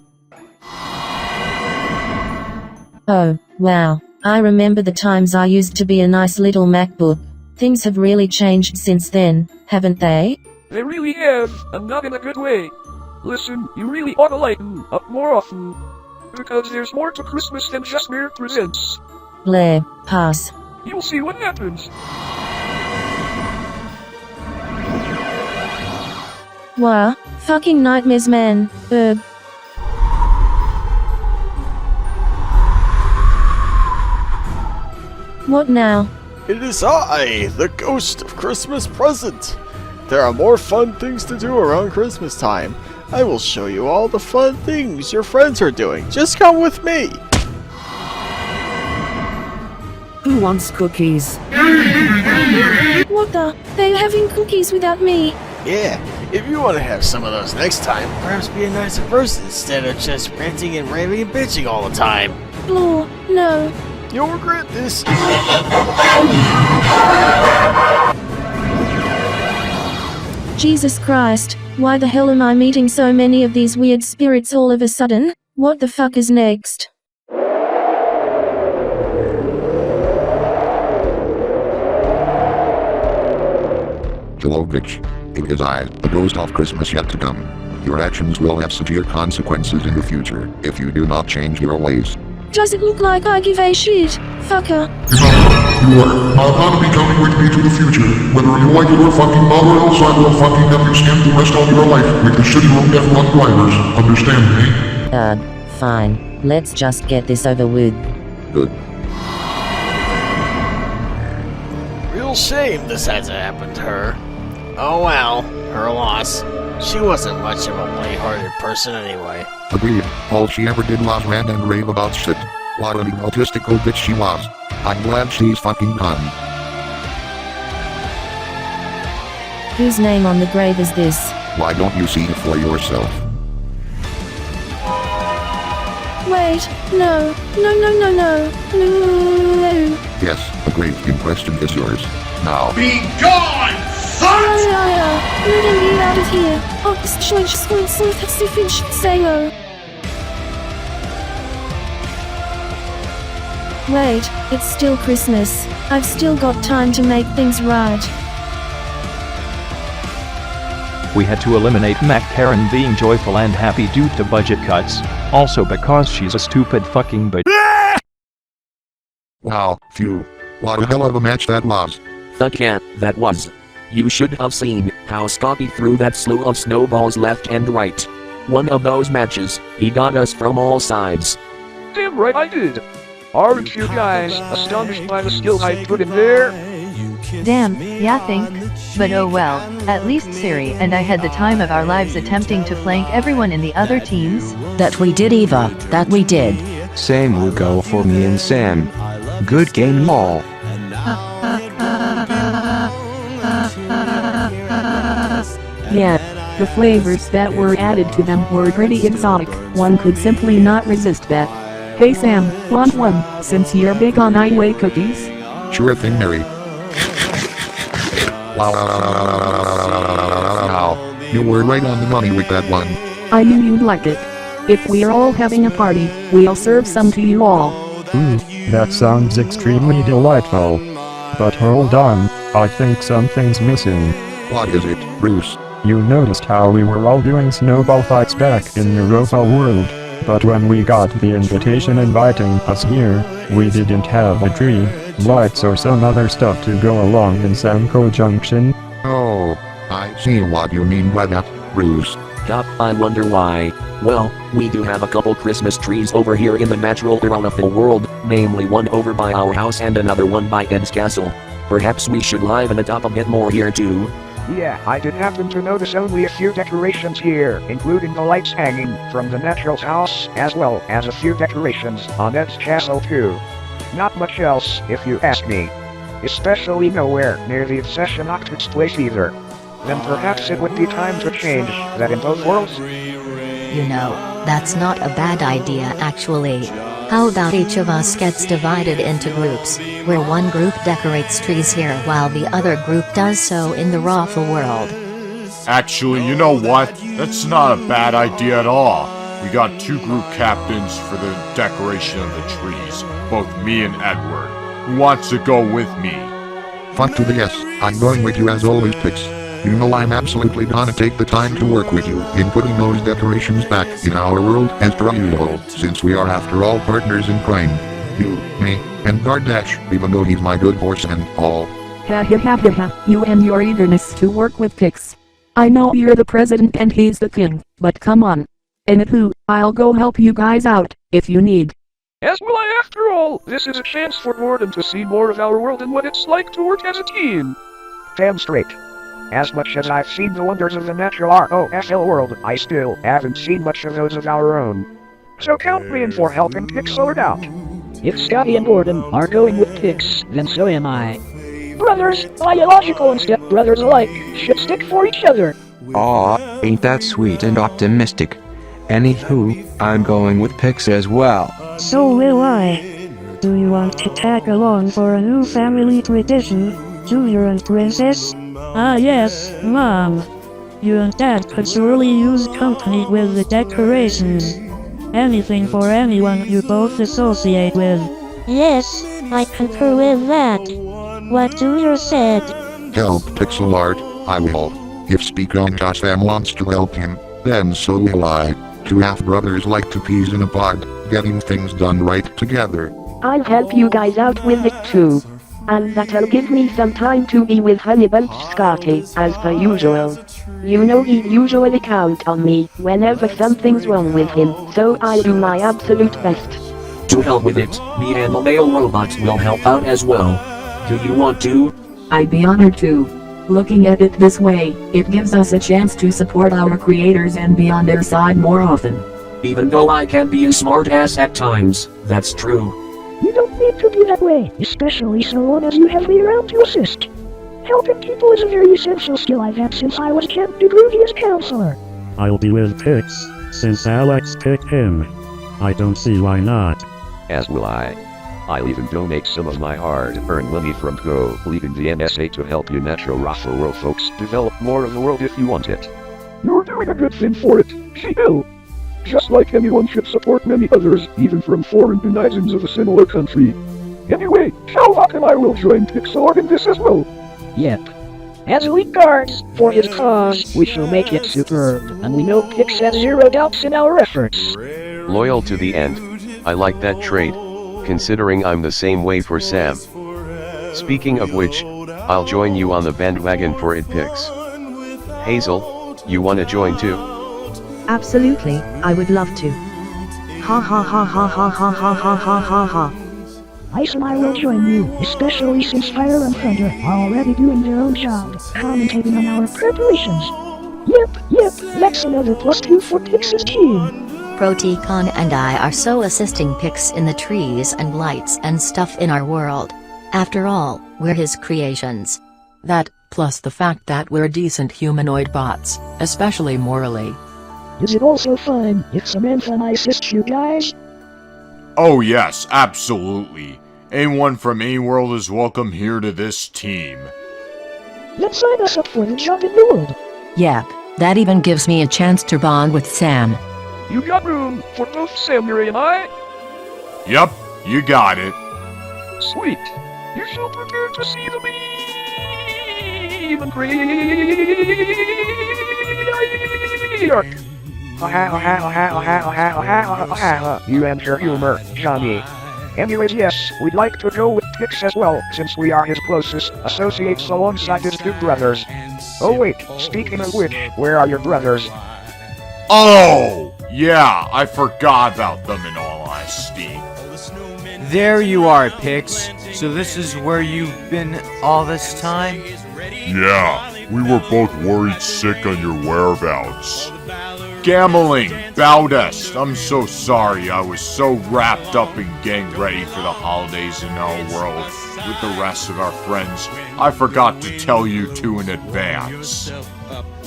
Oh, wow. I remember the times I used to be a nice little MacBook. Things have really changed since then, haven't they? They really have, and not in a good way. Listen, you really ought to lighten up more often. Because there's more to Christmas than just mere presents. Blair, pass. You'll see what happens. Wah, fucking nightmares, man. What now? It is I, the ghost of Christmas present. There are more fun things to do around Christmas time. I will show you all the fun things your friends are doing. Just come with me. Who wants cookies? What the? They're having cookies without me. Yeah, if you want to have some of those next time, perhaps be a nicer person instead of just ranting and raving and bitching all the time. Blue, no. You'll regret this. Jesus Christ, why the hell am I meeting so many of these weird spirits all of a sudden? What the fuck is next? Hello, bitch. It is I, the ghost of Christmas yet to come. Your actions will have severe consequences in the future if you do not change your ways. Does it look like I give a shit, fucker? You are not gonna be coming with me to the future. Whether you like it or fucking not, or else I will fucking have you spend the rest of your life with the shitty room F1 drivers. Understand me? Fine. Let's just get this over with. Good. Real shame this had to happen to her. Oh well, her loss. She wasn't much of a light-hearted person anyway. Agreed. All she ever did was rant and rave about shit. What an egotistical bitch she was. I'm glad she's fucking gone. Whose name on the grave is this? Why don't you see it for yourself? Wait, no. No. Yes, the grave in question is yours. Now. Be gone, son! Let him be out of here. Wait, it's still Christmas. I've still got time to make things right. We had to eliminate Mac Karen being joyful and happy due to budget cuts, also because she's a stupid fucking bitch. Wow, phew. What a hell of a match that was. The cat that was. You should have seen how Scotty threw that slew of snowballs left and right. One of those matches, he got us from all sides. Damn right I did. Aren't you guys astonished by the skill I put in there? Damn, yeah think. But oh well, at least Siri and I had the time of our lives attempting to flank everyone in the other teams. That we did, Eva, that we did. Same will go for me and Sam. Good game, y'all. Yeah, the flavors that were added to them were pretty exotic. One could simply not resist that. Hey Sam, want one, since you're big on Iway cookies? Sure thing, Mary. Wow. You were right on the money with that one. I knew you'd like it. If we're all having a party, we'll serve some to you all. That sounds extremely delightful. But hold on, I think something's missing. What is it, Bruce? You noticed how we were all doing snowball fights back in Europa World, but when we got the invitation inviting us here, we didn't have a tree, lights or some other stuff to go along in Samco Junction. Oh, I see what you mean by that, Bruce. Yup, I wonder why. Well, we do have a couple Christmas trees over here in the natural around of the world, namely one over by our house and another one by Ed's castle. Perhaps we should liven it up a bit more here too. Yeah, I did happen to notice only a few decorations here, including the lights hanging from the Natural's house, as well as a few decorations on Ed's castle too. Not much else, if you ask me. Especially nowhere near the Obsession Octopus place either. Then perhaps it would be time to change that in both worlds? You know, that's not a bad idea actually. How about each of us gets divided into groups, where one group decorates trees here while the other group does so in the Raffle world? Actually, you know what? That's not a bad idea at all. We got 2 group captains for the decoration of the trees, both me and Edward. Who wants to go with me? Fuck to the yes, I'm going with you as always, Pix. You know I'm absolutely gonna take the time to work with you in putting those decorations back in our world as per usual, since we are after all partners in crime. You, me, and Gardash, even though he's my good horse and all. Ha ha ha ha ha, you and your eagerness to work with Pix. I know you're the president and he's the king, but come on. Anywho, I'll go help you guys out, if you need. As will I after all, this is a chance for Gordon to see more of our world and what it's like to work as a team. Damn straight. As much as I've seen the wonders of the natural ROFL world, I still haven't seen much of those of our own. So count me in for helping Pixelart out. If Scotty and Gordon are going with Pix, then so am I. Brothers, biological and step-brothers alike, should stick for each other. Aw, ain't that sweet and optimistic. Anywho, I'm going with Pix as well. So will I. Do you want to tag along for a new family tradition, Junior and Princess? Ah yes, Mom. You and Dad could surely use company with the decorations. Anything for anyone you both associate with. Yes, I concur with that. What Junior said. Help Pixelart, I will. If Speakonga Sam wants to help him, then so will I. 2 half-brothers like to peas in a pod, getting things done right together. I'll help you guys out with it too. And that'll give me some time to be with Honeybunch Scotty, as per usual. You know he'd usually count on me whenever something's wrong with him, so I'll do my absolute best. To hell with it, me and the male robot will help out as well. Do you want to? I'd be honored to. Looking at it this way, it gives us a chance to support our creators and be on their side more often. Even though I can be a smart ass at times, that's true. You don't need to be that way, especially so long as you have me around to assist. Helping people is a very essential skill I've had since I was Camp Degruvia's counselor. I'll be with Pix, since Alex picked him. I don't see why not. As will I. I'll even donate some of my hard-earned money from Go, leaving the NSA to help you natural Raffle world folks develop more of the world if you want it. You're doing a good thing for it, She-Hill. Just like anyone should support many others, even from foreign denizens of a similar country. Anyway, Shalvok and I will join Pixelart in this as well. Yep. As elite guards, for his cause, we shall make it superb, and we know Pix has zero doubts in our efforts. Loyal to the end. I like that trait, considering I'm the same way for Sam. Speaking of which, I'll join you on the bandwagon for it Pix. Hazel, you wanna join too? Absolutely, I would love to. Ha ha ha ha ha ha ha ha ha ha ha. Ice and I will join you, especially since Fire and Thunder are already doing their own job, commentating on our preparations. Yep, that's another +2 for Pix's team. Proticon and I are so assisting Pix in the trees and lights and stuff in our world. After all, we're his creations. That, plus the fact that we're decent humanoid bots, especially morally. Is it also fun if Samantha and I assist you guys? Oh yes, absolutely. Anyone from any world is welcome here to this team. Let's sign us up for the job in the world. Yep, that even gives me a chance to bond with Sam. You got room for both Samurai and I? Yup, you got it. Sweet. You shall prepare to see the even great arc. You and your humor, Johnny. Anyways, yes, we'd like to go with Pix as well, since we are his closest associates alongside his two brothers. Oh wait, speaking of which, where are your brothers? Oh! Yeah, I forgot about them in all honesty. There you are, Pix. So this is where you've been all this time? Yeah, we were both worried sick on your whereabouts. Gambling, Baudest, I'm so sorry. I was so wrapped up in getting ready for the holidays in our world with the rest of our friends, I forgot to tell you two in advance.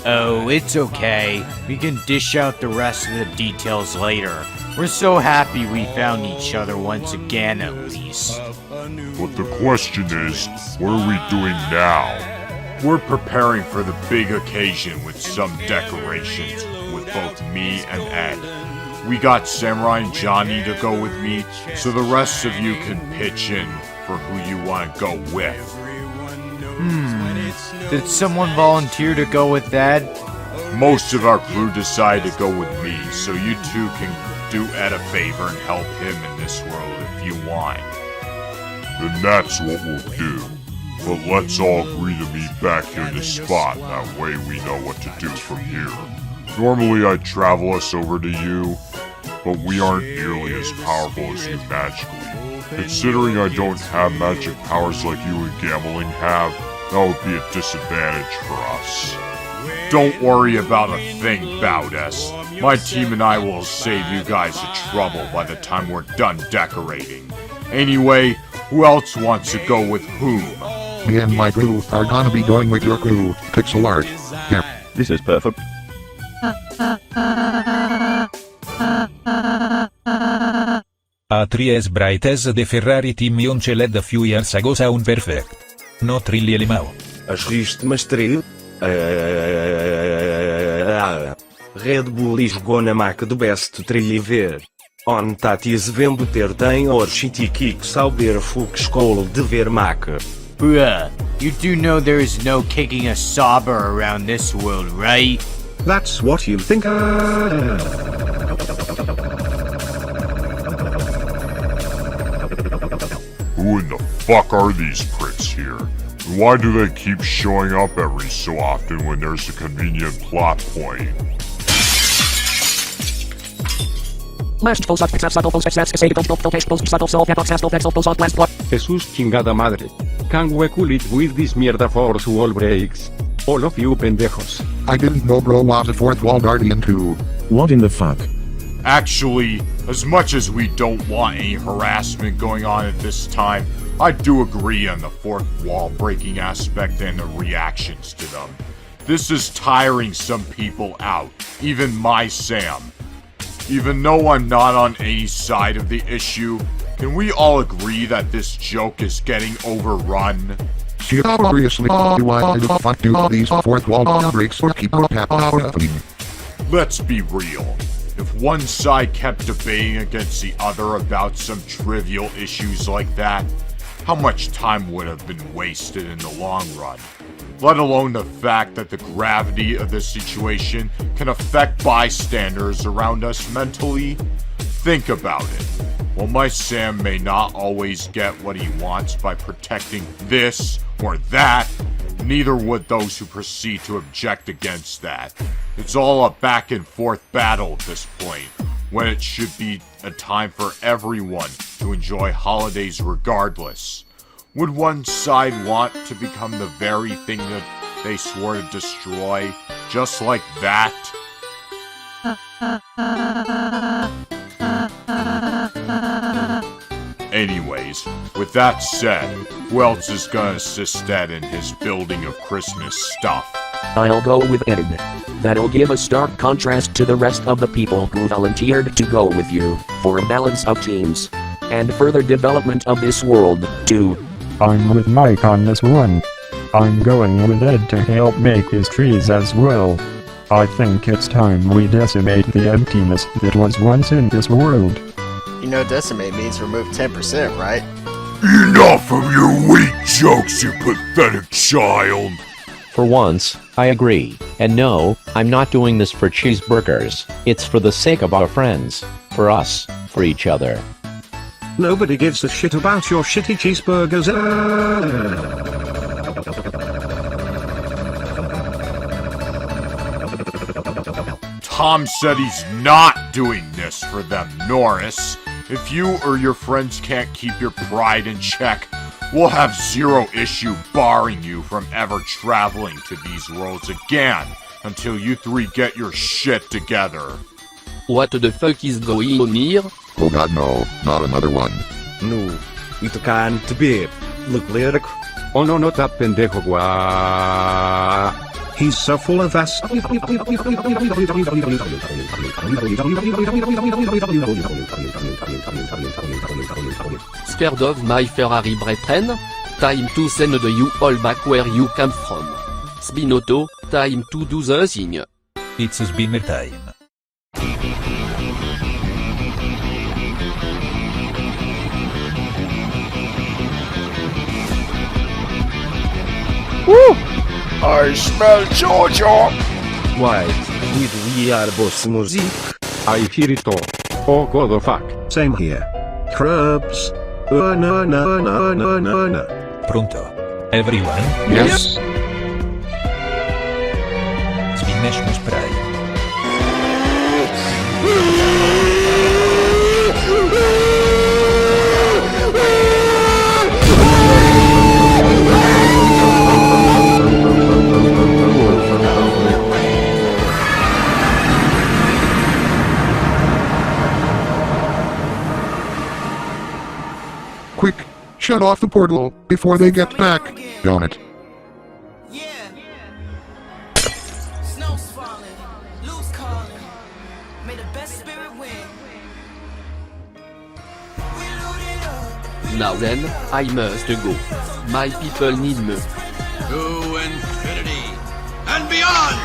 Oh, it's okay. We can dish out the rest of the details later. We're so happy we found each other once again, at least. But the question is, what are we doing now? We're preparing for the big occasion with some decorations with both me and Ed. We got Samurai and Johnny to go with me, so the rest of you can pitch in for who you want to go with. Did someone volunteer to go with Ed? Most of our crew decided to go with me, so you two can do Ed a favor and help him in this world if you want. Then that's what we'll do. But let's all agree to meet back here in the spot, that way we know what to do from here. Normally I'd travel us over to you, but we aren't nearly as powerful as you magically. Considering I don't have magic powers like you and Gambling have, that would be a disadvantage for us. Don't worry about a thing, Baudest. My team and I will save you guys the trouble by the time we're done decorating. Anyway, who else wants to go with whom? Me and my crew are gonna be going with your crew, Pixelart. Yeah. This is perfect. A 3 as bright as the Ferrari team launched a few years ago sound perfect. Not really limao. Assiste Mastril. Red Bull is gonna make the best trill on that is vendo ter tem or shitty kick sauber fuck school de ver make. Bruh, you do know there is no kicking a sauber around this world, right? That's what you think. Who in the fuck are these pricks here? And why do they keep showing up every so often when there's a convenient plot point? Jesus chingada madre. Can we cool it with this mierda force wall breaks? All of you pendejos. I didn't know bro was a fourth wall guardian too. What in the fuck? Actually, as much as we don't want any harassment going on at this time, I do agree on the fourth wall breaking aspect and the reactions to them. This is tiring some people out, even my Sam. Even though I'm not on any side of the issue, can we all agree that this joke is getting overrun? Seriously, why the fuck do these fourth wall breaks or keep happening? Let's be real. If one side kept debating against the other about some trivial issues like that, how much time would have been wasted in the long run? Let alone the fact that the gravity of the situation can affect bystanders around us mentally? Think about it. While my Sam may not always get what he wants by protecting this or that, neither would those who proceed to object against that. It's all a back and forth battle at this point, when it should be a time for everyone to enjoy holidays regardless. Would one side want to become the very thing that they swore to destroy, just like that? Anyways, with that said, who else is gonna assist Ed in his building of Christmas stuff? I'll go with Ed. That'll give a stark contrast to the rest of the people who volunteered to go with you, for a balance of teams. And further development of this world, too. I'm with Mike on this one. I'm going with Ed to help make his trees as well. I think it's time we decimate the emptiness that was once in this world. You know decimate means remove 10%, right? Enough of your weak jokes, you pathetic child! For once, I agree. And no, I'm not doing this for cheeseburgers. It's for the sake of our friends. For us. For each other. Nobody gives a shit about your shitty cheeseburgers. Tom said he's not doing this for them, Norris. If you or your friends can't keep your pride in check, we'll have zero issue barring you from ever traveling to these worlds again until you three get your shit together. What the fuck is going on here? Oh god no, not another one. No, it can't be. Look, lyric. Oh no, not that pendejo gua. He's so full of ass. Scared of my Ferrari brethren? Time to send you all back where you come from. Spinotto, time to do the thing. It's spinner time. Woo! I smell Georgia! Why, with Wiarbos music, I hear it all. Oh god the fuck. Same here. Crabs. No. Pronto? Everyone? Yes? Smash spray. Quick, shut off the portal before they get back. Darn it. Now then, I must go. My people need me. To infinity and beyond!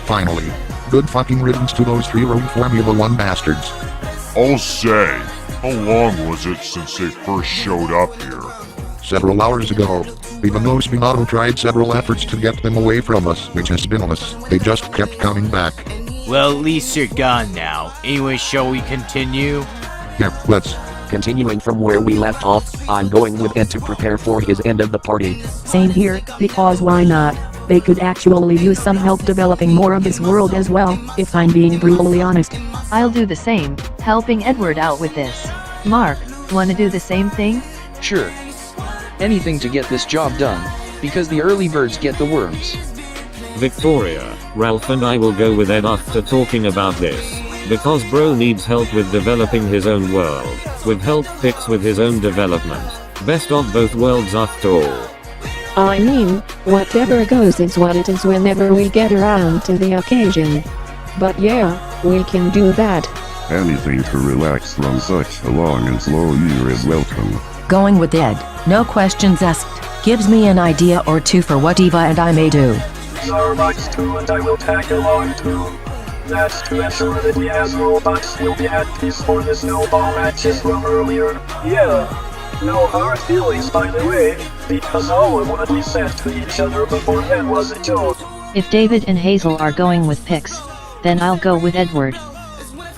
Finally. Good fucking riddance to those 3 rogue Formula 1 bastards. I'll say, how long was it since they first showed up here? Several hours ago. Even though Spinato tried several efforts to get them away from us, which has been us, they just kept coming back. Well, at least you're gone now. Anyway, shall we continue? Yeah, let's. Continuing from where we left off, I'm going with Ed to prepare for his end of the party. Same here, because why not? They could actually use some help developing more of this world as well, if I'm being brutally honest. I'll do the same, helping Edward out with this. Mark, wanna do the same thing? Sure. Anything to get this job done, because the early birds get the worms. Victoria, Ralph and I will go with Ed after talking about this. Because bro needs help with developing his own world. With help Pix with his own development. Best of both worlds after all. I mean, whatever goes is what it is whenever we get around to the occasion. But yeah, we can do that. Anything to relax from such a long and slow year is welcome. Going with Ed, no questions asked, gives me an idea or two for what Eva and I may do. Starbucks too, and I will tag along too. That's to ensure that we as robots will be at peace for the snowball matches from earlier. Yeah. No hard feelings by the way, because all of what we said to each other before then was a joke. If David and Hazel are going with Pix, then I'll go with Edward.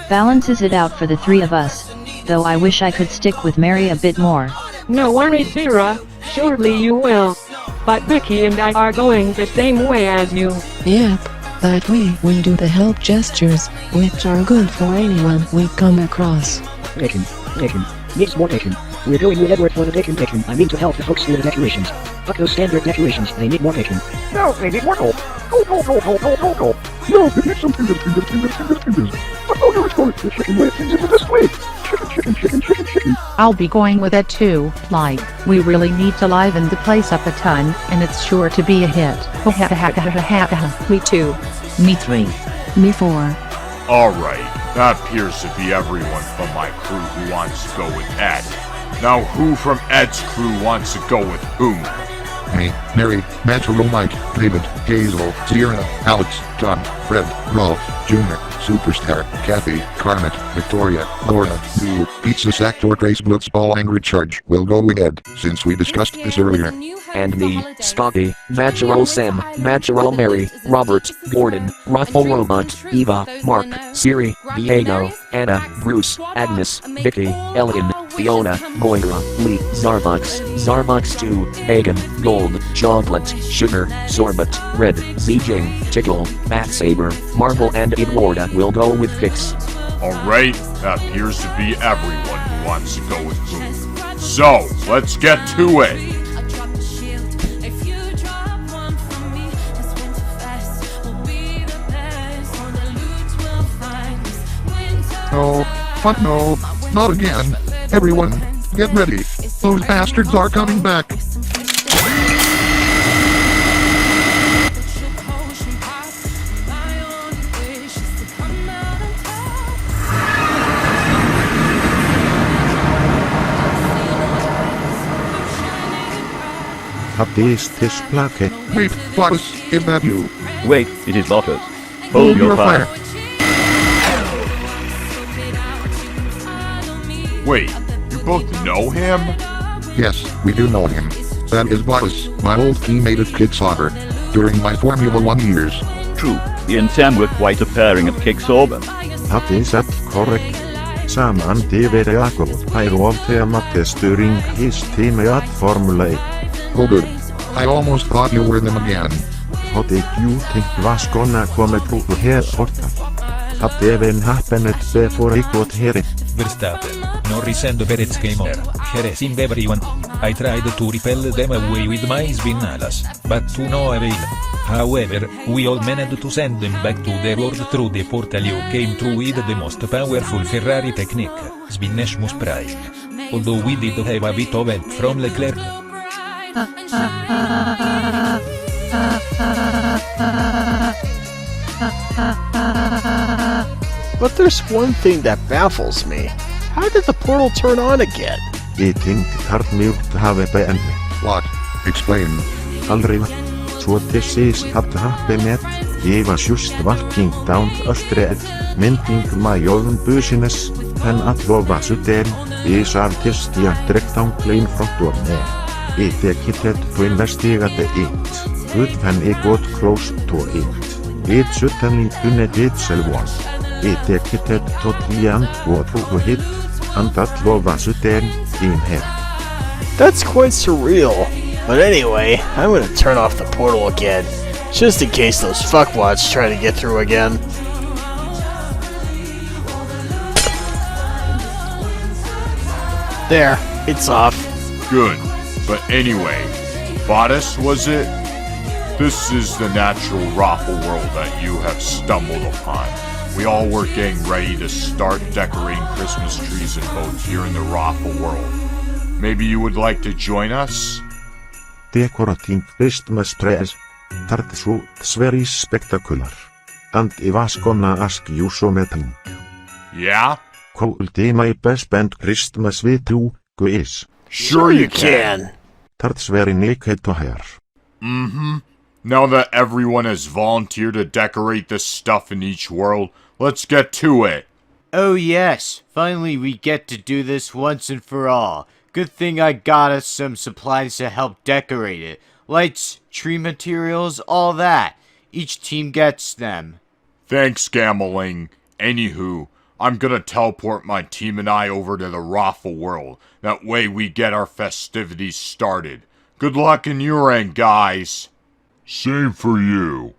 Balances it out for the 3 of us, though I wish I could stick with Mary a bit more. No worries, Sarah. Surely you will. But Vicky and I are going the same way as you. Yep. That way we do the help gestures, which are good for anyone we come across. Bacon. Needs more bacon. We're going with Edward for the bacon. I mean to help the folks with the decorations. Fuck those standard decorations, they need more bacon. No, they need more gold. Go. No, they need some fingers. Oh, no, it's going to the chicken way. Things into this way. Chicken. I'll be going with it too, like, we really need to liven the place up a ton, and it's sure to be a hit. Me too. Me 3. Me 4. Alright, that appears to be everyone from my crew who wants to go with Ed. Now who from Ed's crew wants to go with whom? Hey, Mary, Natural Mike, David, Hazel, Sierra, Alex, John, Fred, Rolf, Jr., Superstar, Kathy, Carmet, Victoria, Laura, Lou, Pizza Sack or Grace Blitzball Angry Charge will go with Ed, since we discussed this earlier. And me, Scotty, Natural Sam, Natural Mary, Robert, Gordon, Ruffle Robot, Eva, Mark, Siri, Diego, Anna, Bruce, Agnes, Vicky, Ellen, Fiona, Moira, Lee, Zarbox 2, Hagen, Gold, Chocolate, Sugar, Sorbet, Red, ZJ, Tickle, Bat Saber, Marvel and Edwarda will go with Pix. Alright, that appears to be everyone who wants to go with whom. So, let's get to it! No, fuck no, not again. Everyone, get ready. Those bastards are coming back. What is this plaque? Wait, boss, is that you? Wait, it is not us. Hold your fire. Wait, you both know him? Yes, we do know him. That is Boss, my old teammate at Pixelart, during my Formula 1 years. True, he and Sam were quite a pairing at Pixelart. That is that correct. Sam and David Jakob Pyroteamates during his team at Formula 8. Oh good. I almost thought you were them again. What did you think was gonna come through here, Horta? That even happened before I got here. Verstappen, Norris and Perez came over, harassing everyone. I tried to repel them away with my spinalas, but to no avail. However, we all managed to send them back to the world through the portal you came through with the most powerful Ferrari technique, Spinnesmus Prime. Although we did have a bit of help from Leclerc. But there's one thing that baffles me. How did the portal turn on again? I think that might have been. What? Explain. Aldrei. So this is what happened. I was just walking down the street, minding my own business, and at the sudden, I saw this giant rectangle in front of me. I decided to investigate it, but when I got close to it, it suddenly turned itself. I decided to try and go through it, and that was sudden in here. That's quite surreal. But anyway, I'm gonna turn off the portal again, just in case those fuckwads try to get through again. There, it's off. Good. But anyway, Bottas, was it? This is the natural raffle world that you have stumbled upon. We all were getting ready to start decorating Christmas trees and boats here in the raffle world. Maybe you would like to join us? Decorating Christmas trees. That's very spectacular. And I was gonna ask you something. Yeah? Could I maybe spend Christmas with you, guys? Sure you can. That's very naked to hear. Mm-hmm. Now that everyone has volunteered to decorate this stuff in each world, let's get to it. Oh yes, finally we get to do this once and for all. Good thing I got us some supplies to help decorate it. Lights, tree materials, all that. Each team gets them. Thanks, Gameling. Anywho, I'm gonna teleport my team and I over to the raffle world. That way we get our festivities started. Good luck in your end, guys. Same for you.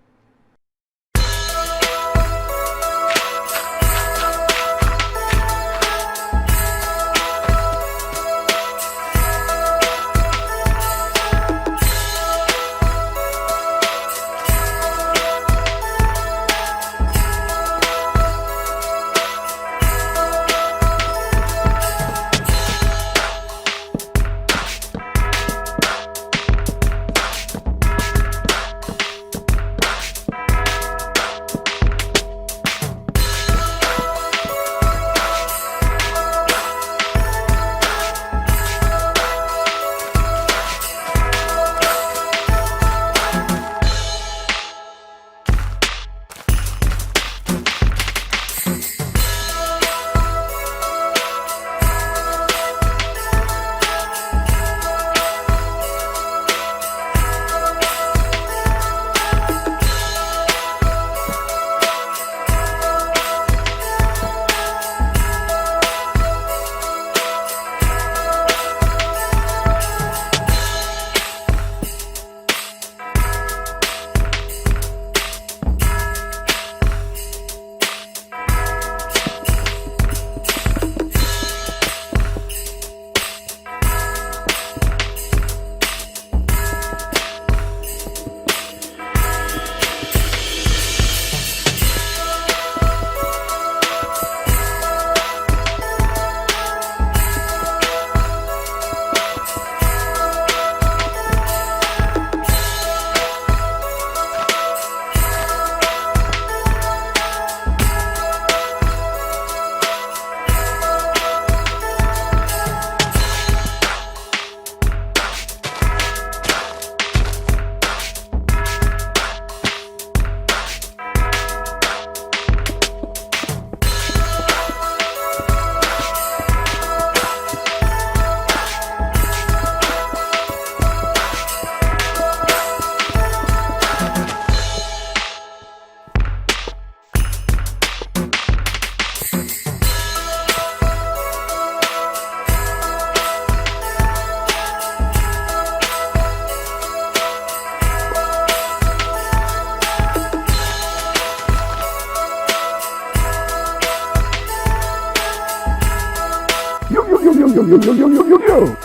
Yo.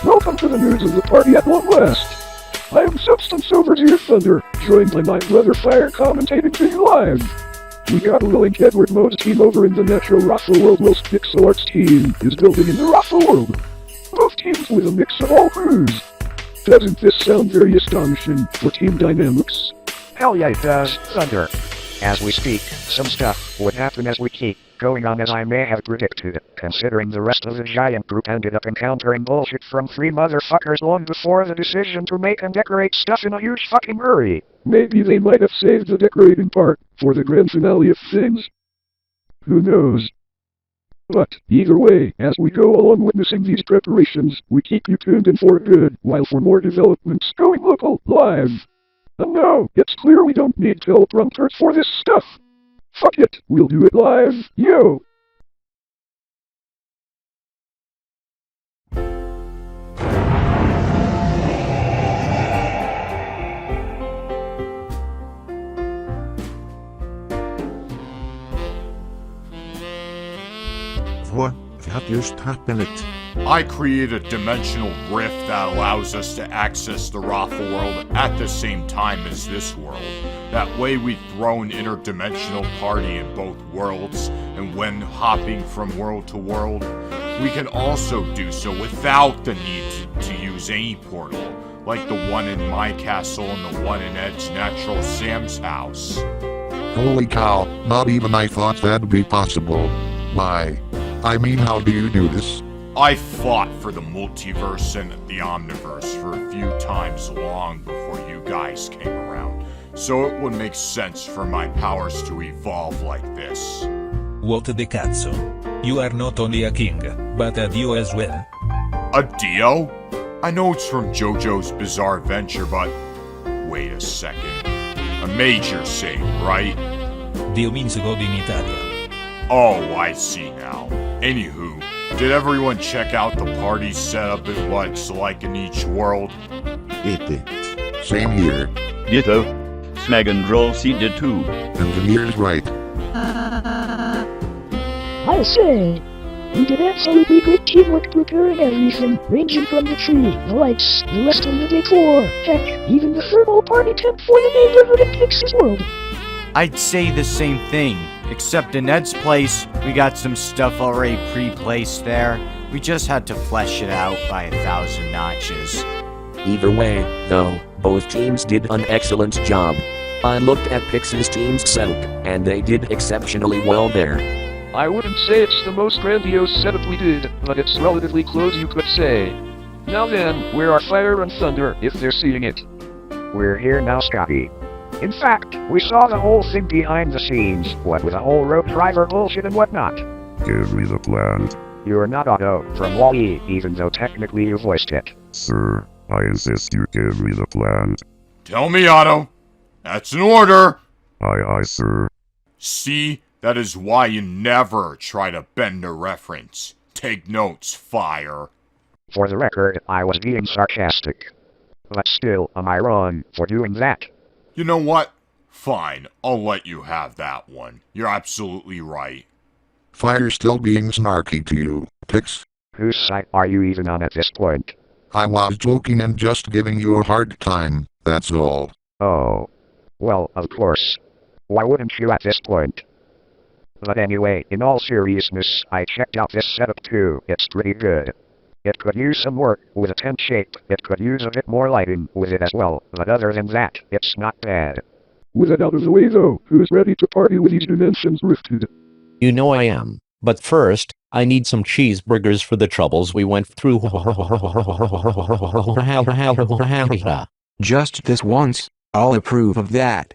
Welcome to the news of the party at long last. I am Substance Overseer Thunder, joined by my brother Fire commentating to you live. We got a Link Edward Mo's team over in the Natural Raffle World whilst Pixelart's team is building in the Raffle World. Both teams with a mix of all crews. Doesn't this sound very astonishing for team dynamics? Hell yeah it does, Thunder. As we speak, some stuff would happen as we keep going on as I may have predicted, considering the rest of the giant group ended up encountering bullshit from 3 motherfuckers long before the decision to make and decorate stuff in a huge fucking hurry. Maybe they might have saved the decorating part for the grand finale of things. Who knows? But, either way, as we go along witnessing these preparations, we keep you tuned in for good, while for more developments going local, live. And now, it's clear we don't need teleprompters for this stuff. Fuck it, we'll do it live, yo! What just happened? I create a dimensional rift that allows us to access the Raffle world at the same time as this world. That way we throw an interdimensional party in both worlds, and when hopping from world to world, we can also do so without the need to use any portal, like the one in my castle and the one in Ed's Natural Sam's house. Holy cow, not even I thought that'd be possible. Why? I mean, how do you do this? I fought for the multiverse and the omniverse for a few times long before you guys came around, so it would make sense for my powers to evolve like this. What the cazzo? You are not only a king, but a dio as well. A dio? I know it's from JoJo's Bizarre Adventure, but wait a second. A major saying, right? Dio means God in Italian. Oh, I see now. Anywho, did everyone check out the party setup and what it's like in each world? It did. Same here. Ditto. Snag and Rollsy did too. Engineer's right. I say, we did absolutely great teamwork preparing everything, ranging from the tree, the lights, the rest of the decor, heck, even the thermal party tent for the neighborhood in Pixie's world. I'd say the same thing, except in Ed's place, we got some stuff already pre-placed there. We just had to flesh it out by 1,000 notches. Either way, though, both teams did an excellent job. I looked at Pixie's team's setup, and they did exceptionally well there. I wouldn't say it's the most grandiose setup we did, but it's relatively close, you could say. Now then, where are Fire and Thunder, if they're seeing it? We're here now, Scotty. In fact, we saw the whole thing behind the scenes, what with the whole road driver bullshit and whatnot. Give me the plan. You're not Otto from Wall-E, even though technically you voiced it. Sir, I insist you give me the plan. Tell me, Otto. That's an order. Aye, sir. See, that is why you never try to bend a reference. Take notes, Fire. For the record, I was being sarcastic. But still, am I wrong for doing that? You know what? Fine, I'll let you have that one. You're absolutely right. Fire's still being snarky to you, Pix. Whose side are you even on at this point? I was joking and just giving you a hard time, that's all. Oh. Well, of course. Why wouldn't you at this point? But anyway, in all seriousness, I checked out this setup too. It's pretty good. It could use some work with a tent shape. It could use a bit more lighting with it as well, but other than that, it's not bad. With it out of the way though, who's ready to party with these dimensions rifted? You know I am. But first, I need some cheeseburgers for the troubles we went through. Just this once, I'll approve of that.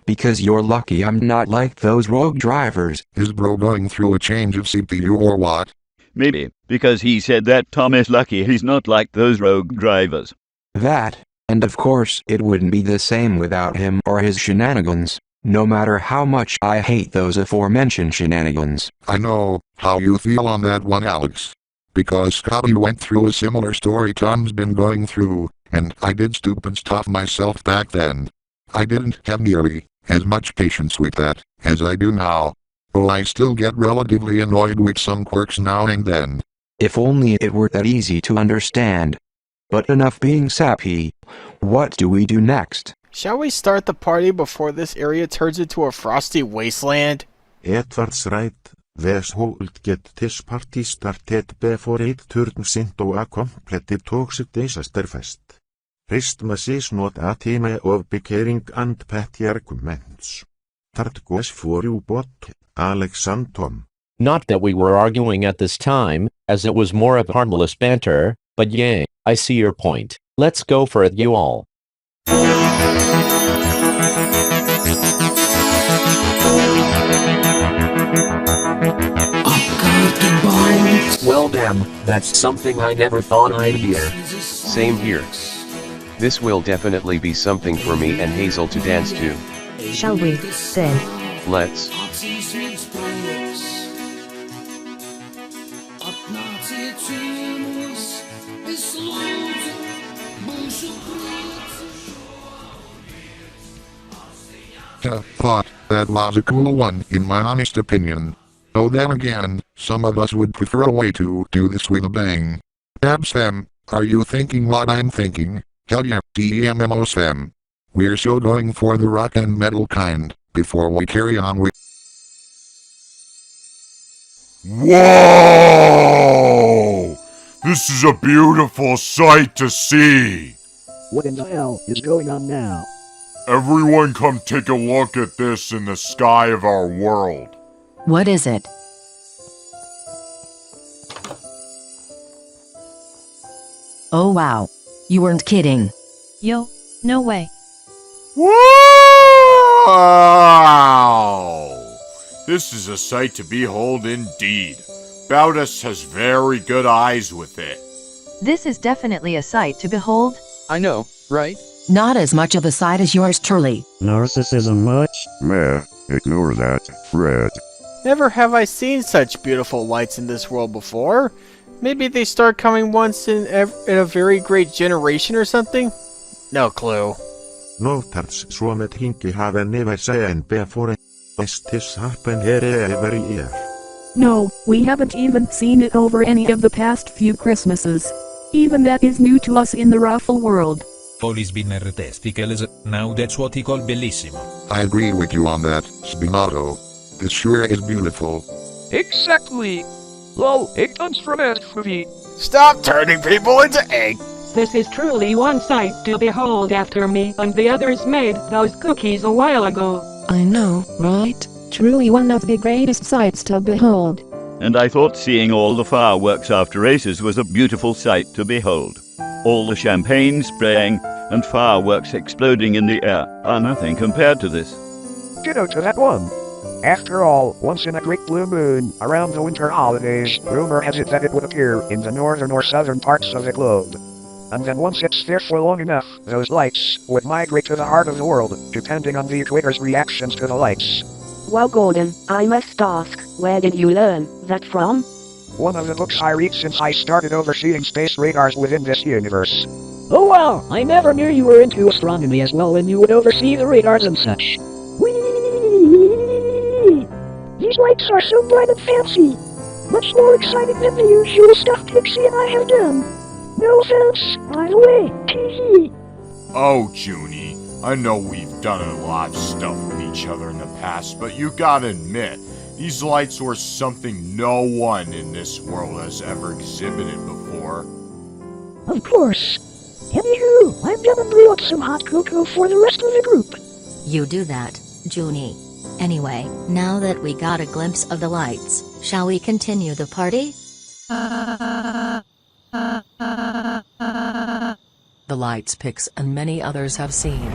Because you're lucky I'm not like those rogue drivers. Is bro going through a change of CPU or what? Maybe, because he said that Tom is lucky he's not like those rogue drivers. That, and of course it wouldn't be the same without him or his shenanigans, no matter how much I hate those aforementioned shenanigans. I know how you feel on that one, Alex. Because Scotty went through a similar story Tom's been going through, and I did stupid stuff myself back then. I didn't have nearly as much patience with that as I do now. Oh, I still get relatively annoyed with some quirks now and then. If only it were that easy to understand. But enough being sappy. What do we do next? Shall we start the party before this area turns into a frosty wasteland? Edward's right. Let's hold get this party started before it turns into a completely toxic disaster fest. Christmas is not a time of bickering and petty arguments. That goes for you both, Alex and Tom. Not that we were arguing at this time, as it was more of harmless banter, but yay, I see your point. Let's go for it, you all. Well damn, that's something I never thought I'd hear. Same here. This will definitely be something for me and Hazel to dance to. Shall we, then? Let's. Thought that was a cool one in my honest opinion. Though then again, some of us would prefer a way to do this with a bang. PAB583, are you thinking what I'm thinking? Hell yeah, DMMOSFM. We're so going for the rock and metal kind, before we carry on with... Whoa! This is a beautiful sight to see! What in the hell is going on now? Everyone come take a look at this in the sky of our world. What is it? Oh wow. You weren't kidding. Yo, no way. Wow! This is a sight to behold indeed. Baudas has very good eyes with it. This is definitely a sight to behold. I know, right? Not as much of a sight as yours truly. Narcissism much? Meh, ignore that, Fred. Never have I seen such beautiful lights in this world before. Maybe they start coming once in a very great generation or something? No clue. Notards Suomet hinki have never seen before. Does this happen here every year? No, we haven't even seen it over any of the past few Christmases. Even that is new to us in the raffle world. Police binner testicles, now that's what he call bellissimo. I agree with you on that, Spinato. This sure is beautiful. Exactly. Lol, egg tons from Anchovy. Stop turning people into egg. This is truly one sight to behold after me and the others made those cookies a while ago. I know, right? Truly one of the greatest sights to behold. And I thought seeing all the fireworks after races was a beautiful sight to behold. All the champagne spraying and fireworks exploding in the air are nothing compared to this. Ditto to that one. After all, once in a great blue moon, around the winter holidays, rumor has it that it would appear in the northern or southern parts of the globe. And then once it's there for long enough, those lights would migrate to the heart of the world, depending on the equator's reactions to the lights. Well, Gordon, I must ask, where did you learn that from? One of the books I read since I started overseeing space radars within this universe. Oh wow, I never knew you were into astronomy as well and you would oversee the radars and such. Whee! These lights are so bright and fancy. Much more exciting than the usual stuff Pixie and I have done. No offense, by the way, tee. Oh, Junie, I know we've done a lot of stuff with each other in the past, but you gotta admit, these lights were something no one in this world has ever exhibited before. Of course. Anywho, I'm gonna brew up some hot cocoa for the rest of the group. You do that, Junie. Anyway, now that we got a glimpse of the lights, shall we continue the party? The lights Pix and many others have seen.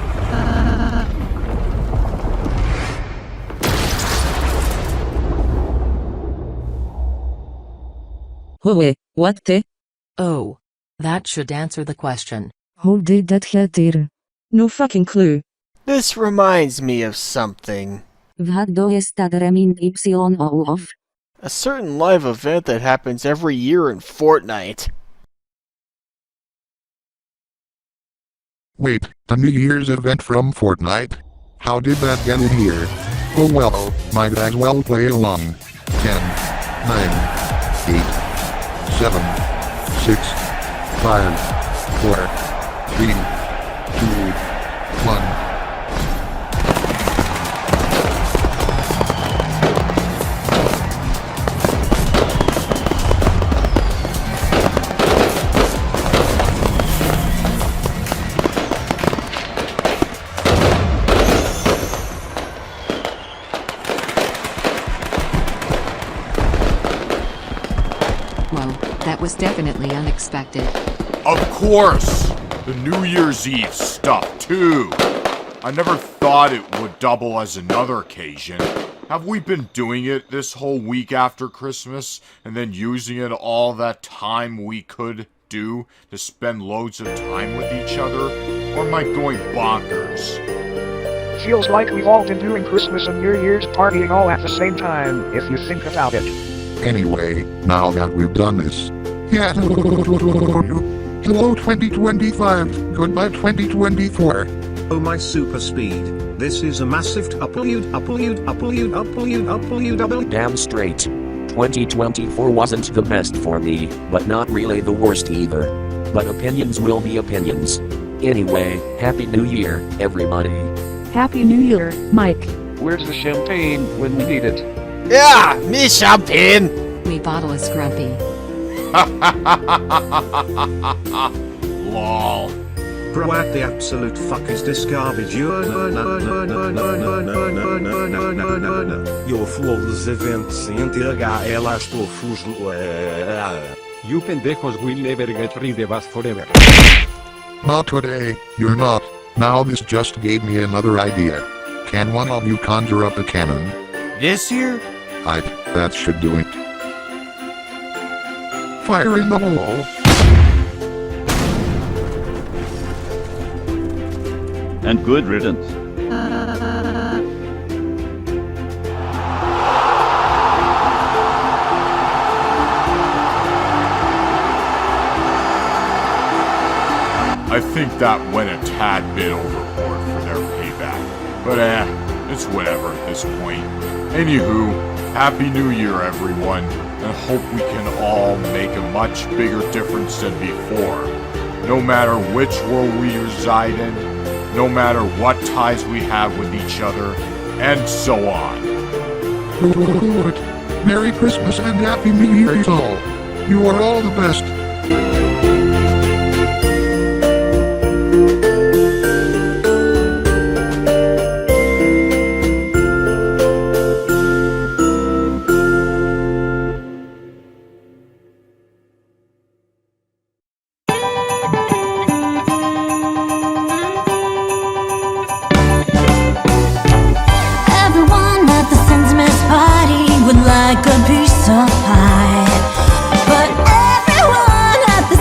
What the? Oh. That should answer the question. Who did that here? No fucking clue. This reminds me of something. Vad då är min ypsilon of? A certain live event that happens every year in Fortnite. Wait, a New Year's event from Fortnite? How did that get in here? Oh well, might as well play along. 10, 9, 8, 7, 6, 5, 4, 3, 2, 1. That was definitely unexpected. Of course! The New Year's Eve stuff, too! I never thought it would double as another occasion. Have we been doing it this whole week after Christmas, and then using it all that time we could do to spend loads of time with each other? Or am I going bonkers? Feels like we've all been doing Christmas and New Year's partying all at the same time, if you think about it. Anyway, now that we've done this, yeah, hello 2025, goodbye 2024. Oh my super speed, this is a massive upload. Damn straight. 2024 wasn't the best for me, but not really the worst either. But opinions will be opinions. Anyway, Happy New Year, everybody. Happy New Year, Mike. Where's the champagne when we need it? Yeah, me champagne! Me bottle is grumpy. Lol. Bro, what the absolute fuck is this garbage? Your fools events NTHL estou fujo. You pendejos will never get rid of us forever. Not today, you're not. Now this just gave me another idea. Can one of you conjure up a cannon? This year? That should do it. Fire in the hole. And good riddance. I think that went a tad bit overboard for their payback. But it's whatever at this point. Anywho, Happy New Year everyone, and hope we can all make a much bigger difference than before. No matter which world we reside in, no matter what ties we have with each other, and so on. Merry Christmas and Happy New Year to all. You are all the best. Everyone at the Christmas party would like a piece of pie, but everyone at the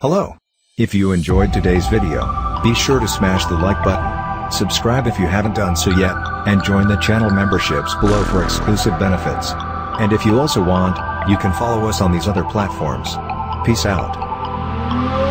Hello. If you enjoyed today's video, be sure to smash the like button, subscribe if you haven't done so yet, and join the channel memberships below for exclusive benefits. And if you also want, you can follow us on these other platforms. Peace out.